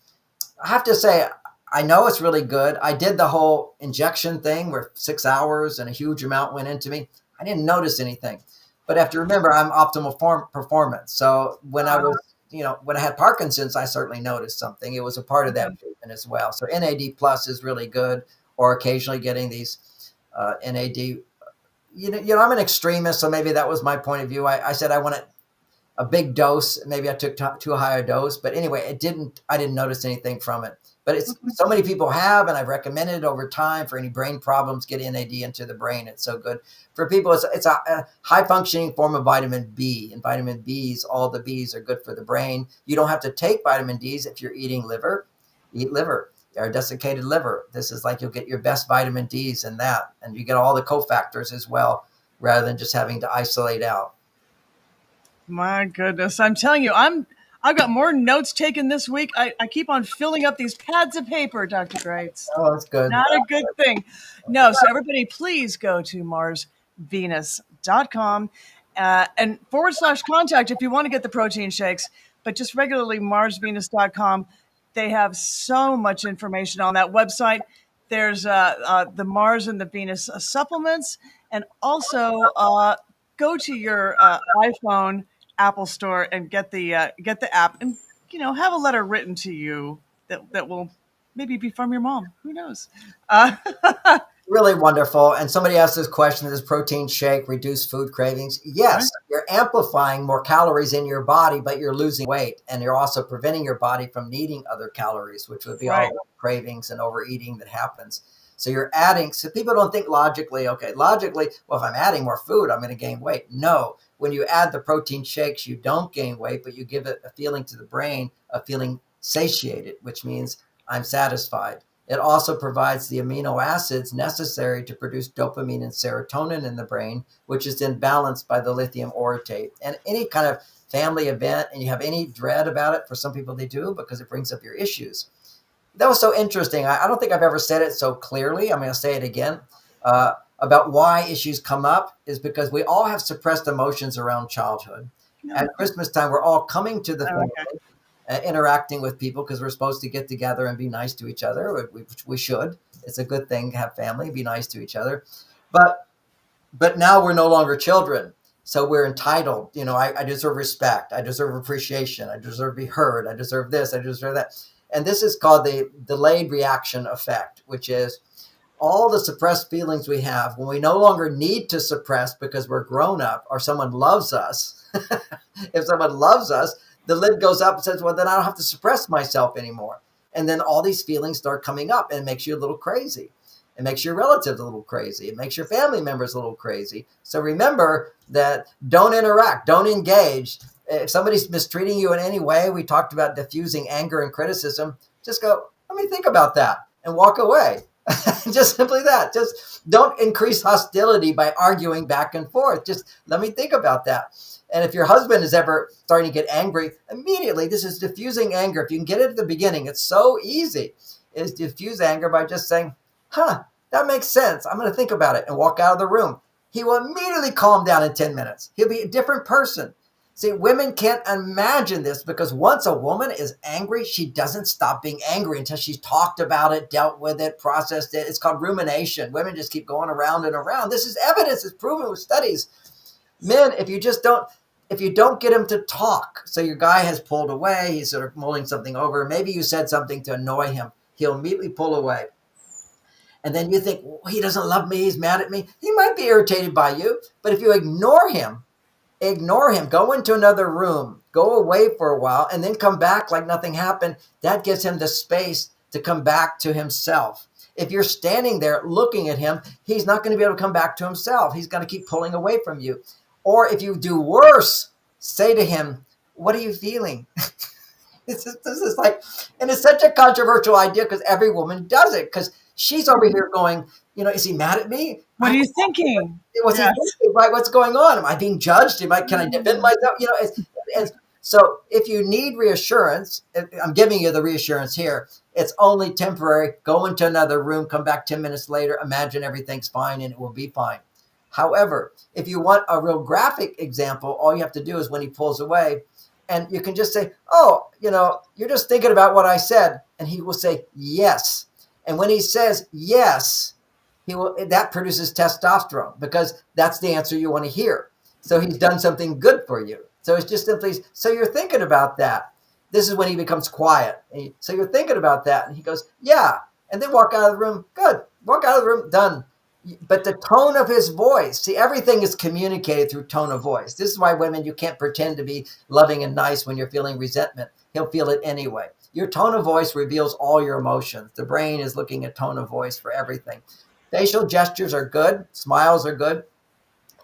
I have to say, I know it's really good. I did the whole injection thing where 6 hours and a huge amount went into me. I didn't notice anything. But have to remember, I'm optimal performance. So when I was, when I had Parkinson's, I certainly noticed something. It was a part of that treatment as well. So NAD plus is really good, or occasionally getting these NAD. I'm an extremist, so maybe that was my point of view. I said I wanted a big dose. Maybe I took too high a dose, but anyway, I didn't notice anything from it. But it's so many people have, and I've recommended it over time for any brain problems, get NAD into the brain. It's so good for people. It's a high functioning form of vitamin B, and vitamin B's, all the B's are good for the brain. You don't have to take vitamin D's if you're eating liver. Eat liver or desiccated liver. This is like you'll get your best vitamin D's in that, and you get all the cofactors as well, rather than just having to isolate out.
My goodness, I'm telling you, I've got more notes taken this week. I keep on filling up these pads of paper, Dr. Greitz.
Oh, that's good.
Not a good thing. No, so everybody please go to marsvenus.com and /contact if you want to get the protein shakes, but just regularly marsvenus.com. They have so much information on that website. There's the Mars and the Venus supplements, and also go to your iPhone Apple Store and get the app, and have a letter written to you that will maybe be from your mom. Who knows?
Really wonderful. And somebody asked this question: does protein shake reduce food cravings? Yes, right. You're amplifying more calories in your body, but you're losing weight, and you're also preventing your body from needing other calories, which would be all cravings and overeating that happens. So you're adding. So people don't think logically. Okay, logically, well, if I'm adding more food, I'm going to gain weight. No, when you add the protein shakes, you don't gain weight, but you give it a feeling to the brain of feeling satiated, which means I'm satisfied. It also provides the amino acids necessary to produce dopamine and serotonin in the brain, which is then balanced by the lithium orotate. And any kind of family event, and you have any dread about it, for some people they do, because it brings up your issues. That was so interesting. I don't think I've ever said it so clearly. I'm going to say it again. About why issues come up is because we all have suppressed emotions around childhood. At Christmas time, we're all coming to the family. Interacting with people because we're supposed to get together and be nice to each other. We should. It's a good thing to have family, be nice to each other. But now we're no longer children. So we're entitled. I deserve respect. I deserve appreciation. I deserve to be heard. I deserve this. I deserve that. And this is called the delayed reaction effect, which is all the suppressed feelings we have when we no longer need to suppress because we're grown up or someone loves us. If someone loves us, the lid goes up and says, well, then I don't have to suppress myself anymore. And then all these feelings start coming up, and it makes you a little crazy. It makes your relatives a little crazy. It makes your family members a little crazy. So remember that don't interact, don't engage. If somebody's mistreating you in any way, we talked about diffusing anger and criticism. Just go, let me think about that and walk away. Just simply that. Just don't increase hostility by arguing back and forth. Just let me think about that. And if your husband is ever starting to get angry, immediately, this is diffusing anger. If you can get it at the beginning, it's so easy, is diffuse anger by just saying, that makes sense. I'm going to think about it, and walk out of the room. He will immediately calm down in 10 minutes. He'll be a different person. See, women can't imagine this because once a woman is angry, she doesn't stop being angry until she's talked about it, dealt with it, processed it. It's called rumination. Women just keep going around and around. This is evidence. It's proven with studies. Men, if you don't get him to talk, so your guy has pulled away, he's sort of mulling something over, maybe you said something to annoy him, he'll immediately pull away. And then you think, well, he doesn't love me, he's mad at me. He might be irritated by you, but if you ignore him, go into another room, go away for a while, and then come back like nothing happened, that gives him the space to come back to himself. If you're standing there looking at him, he's not going to be able to come back to himself. He's going to keep pulling away from you. Or if you do worse, say to him, what are you feeling? This is like, and it's such a controversial idea because every woman does it because she's over here going, is he mad at me?
What are you thinking?
What's he thinking? Right? What's going on? Am I being judged? Can I defend myself? So if you need reassurance, I'm giving you the reassurance here. It's only temporary. Go into another room, come back 10 minutes later, imagine everything's fine and it will be fine. However, if you want a real graphic example, all you have to do is when he pulls away, and you can just say, oh, you're just thinking about what I said. And he will say, yes. And when he says yes, that produces testosterone, because that's the answer you want to hear. So he's done something good for you. So it's just simply, so you're thinking about that. This is when he becomes quiet. So you're thinking about that. And he goes, yeah. And then walk out of the room. Good. Walk out of the room. Done. But the tone of his voice, see, everything is communicated through tone of voice. This is why women, you can't pretend to be loving and nice when you're feeling resentment. He'll feel it anyway. Your tone of voice reveals all your emotions. The brain is looking at tone of voice for everything. Facial gestures are good. Smiles are good.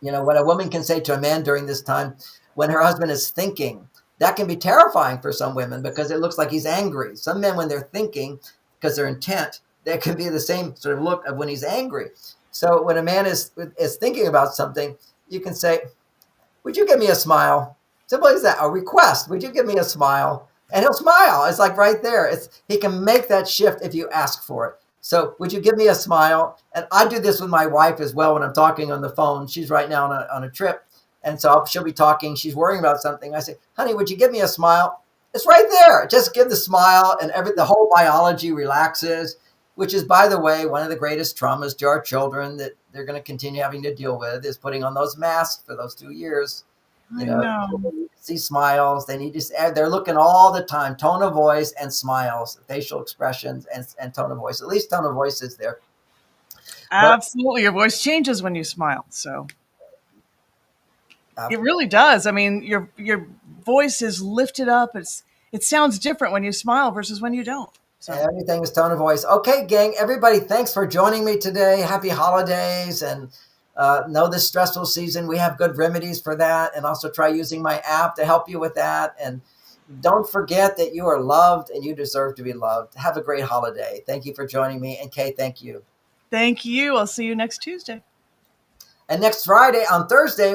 What a woman can say to a man during this time when her husband is thinking, that can be terrifying for some women because it looks like he's angry. Some men, when they're thinking, because they're intent, there can be the same sort of look of when he's angry. So when a man is thinking about something, you can say, would you give me a smile? Simple as that. A request. Would you give me a smile? And he'll smile. It's like right there. He can make that shift if you ask for it. So would you give me a smile? And I do this with my wife as well when I'm talking on the phone. She's right now on a trip. And so she'll be talking. She's worrying about something. I say, honey, would you give me a smile? It's right there. Just give the smile, and the whole biology relaxes, which is, by the way, one of the greatest traumas to our children that they're going to continue having to deal with is putting on those masks for those 2 years.
I know.
See smiles. They need to. They're looking all the time. Tone of voice and smiles, facial expressions and tone of voice. At least tone of voice is there.
Absolutely, your voice changes when you smile. So it really does. I mean, your voice is lifted up. It sounds different when you smile versus when you don't. So
everything is tone of voice. Okay, gang. Everybody, thanks for joining me today. Happy holidays, and know this stressful season, we have good remedies for that, and also try using my app to help you with that. And don't forget that you are loved and you deserve to be loved. Have a great holiday. Thank you for joining me. And Kay, thank you.
Thank you. I'll see you next Tuesday.
And next Friday, on Thursday,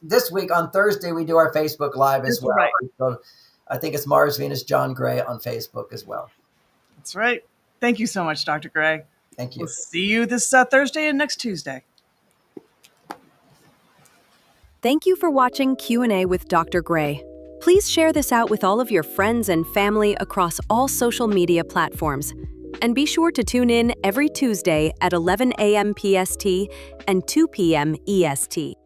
this week on Thursday, we do our Facebook Live as well.
Right.
So I think it's Mars Venus John Gray on Facebook as well.
That's right. Thank you so much, Dr. Gray.
Thank you.
We'll see you this Thursday and next Tuesday.
Thank you for watching Q&A with Dr. Gray. Please share this out with all of your friends and family across all social media platforms. And be sure to tune in every Tuesday at 11 a.m. PST and 2 p.m. EST.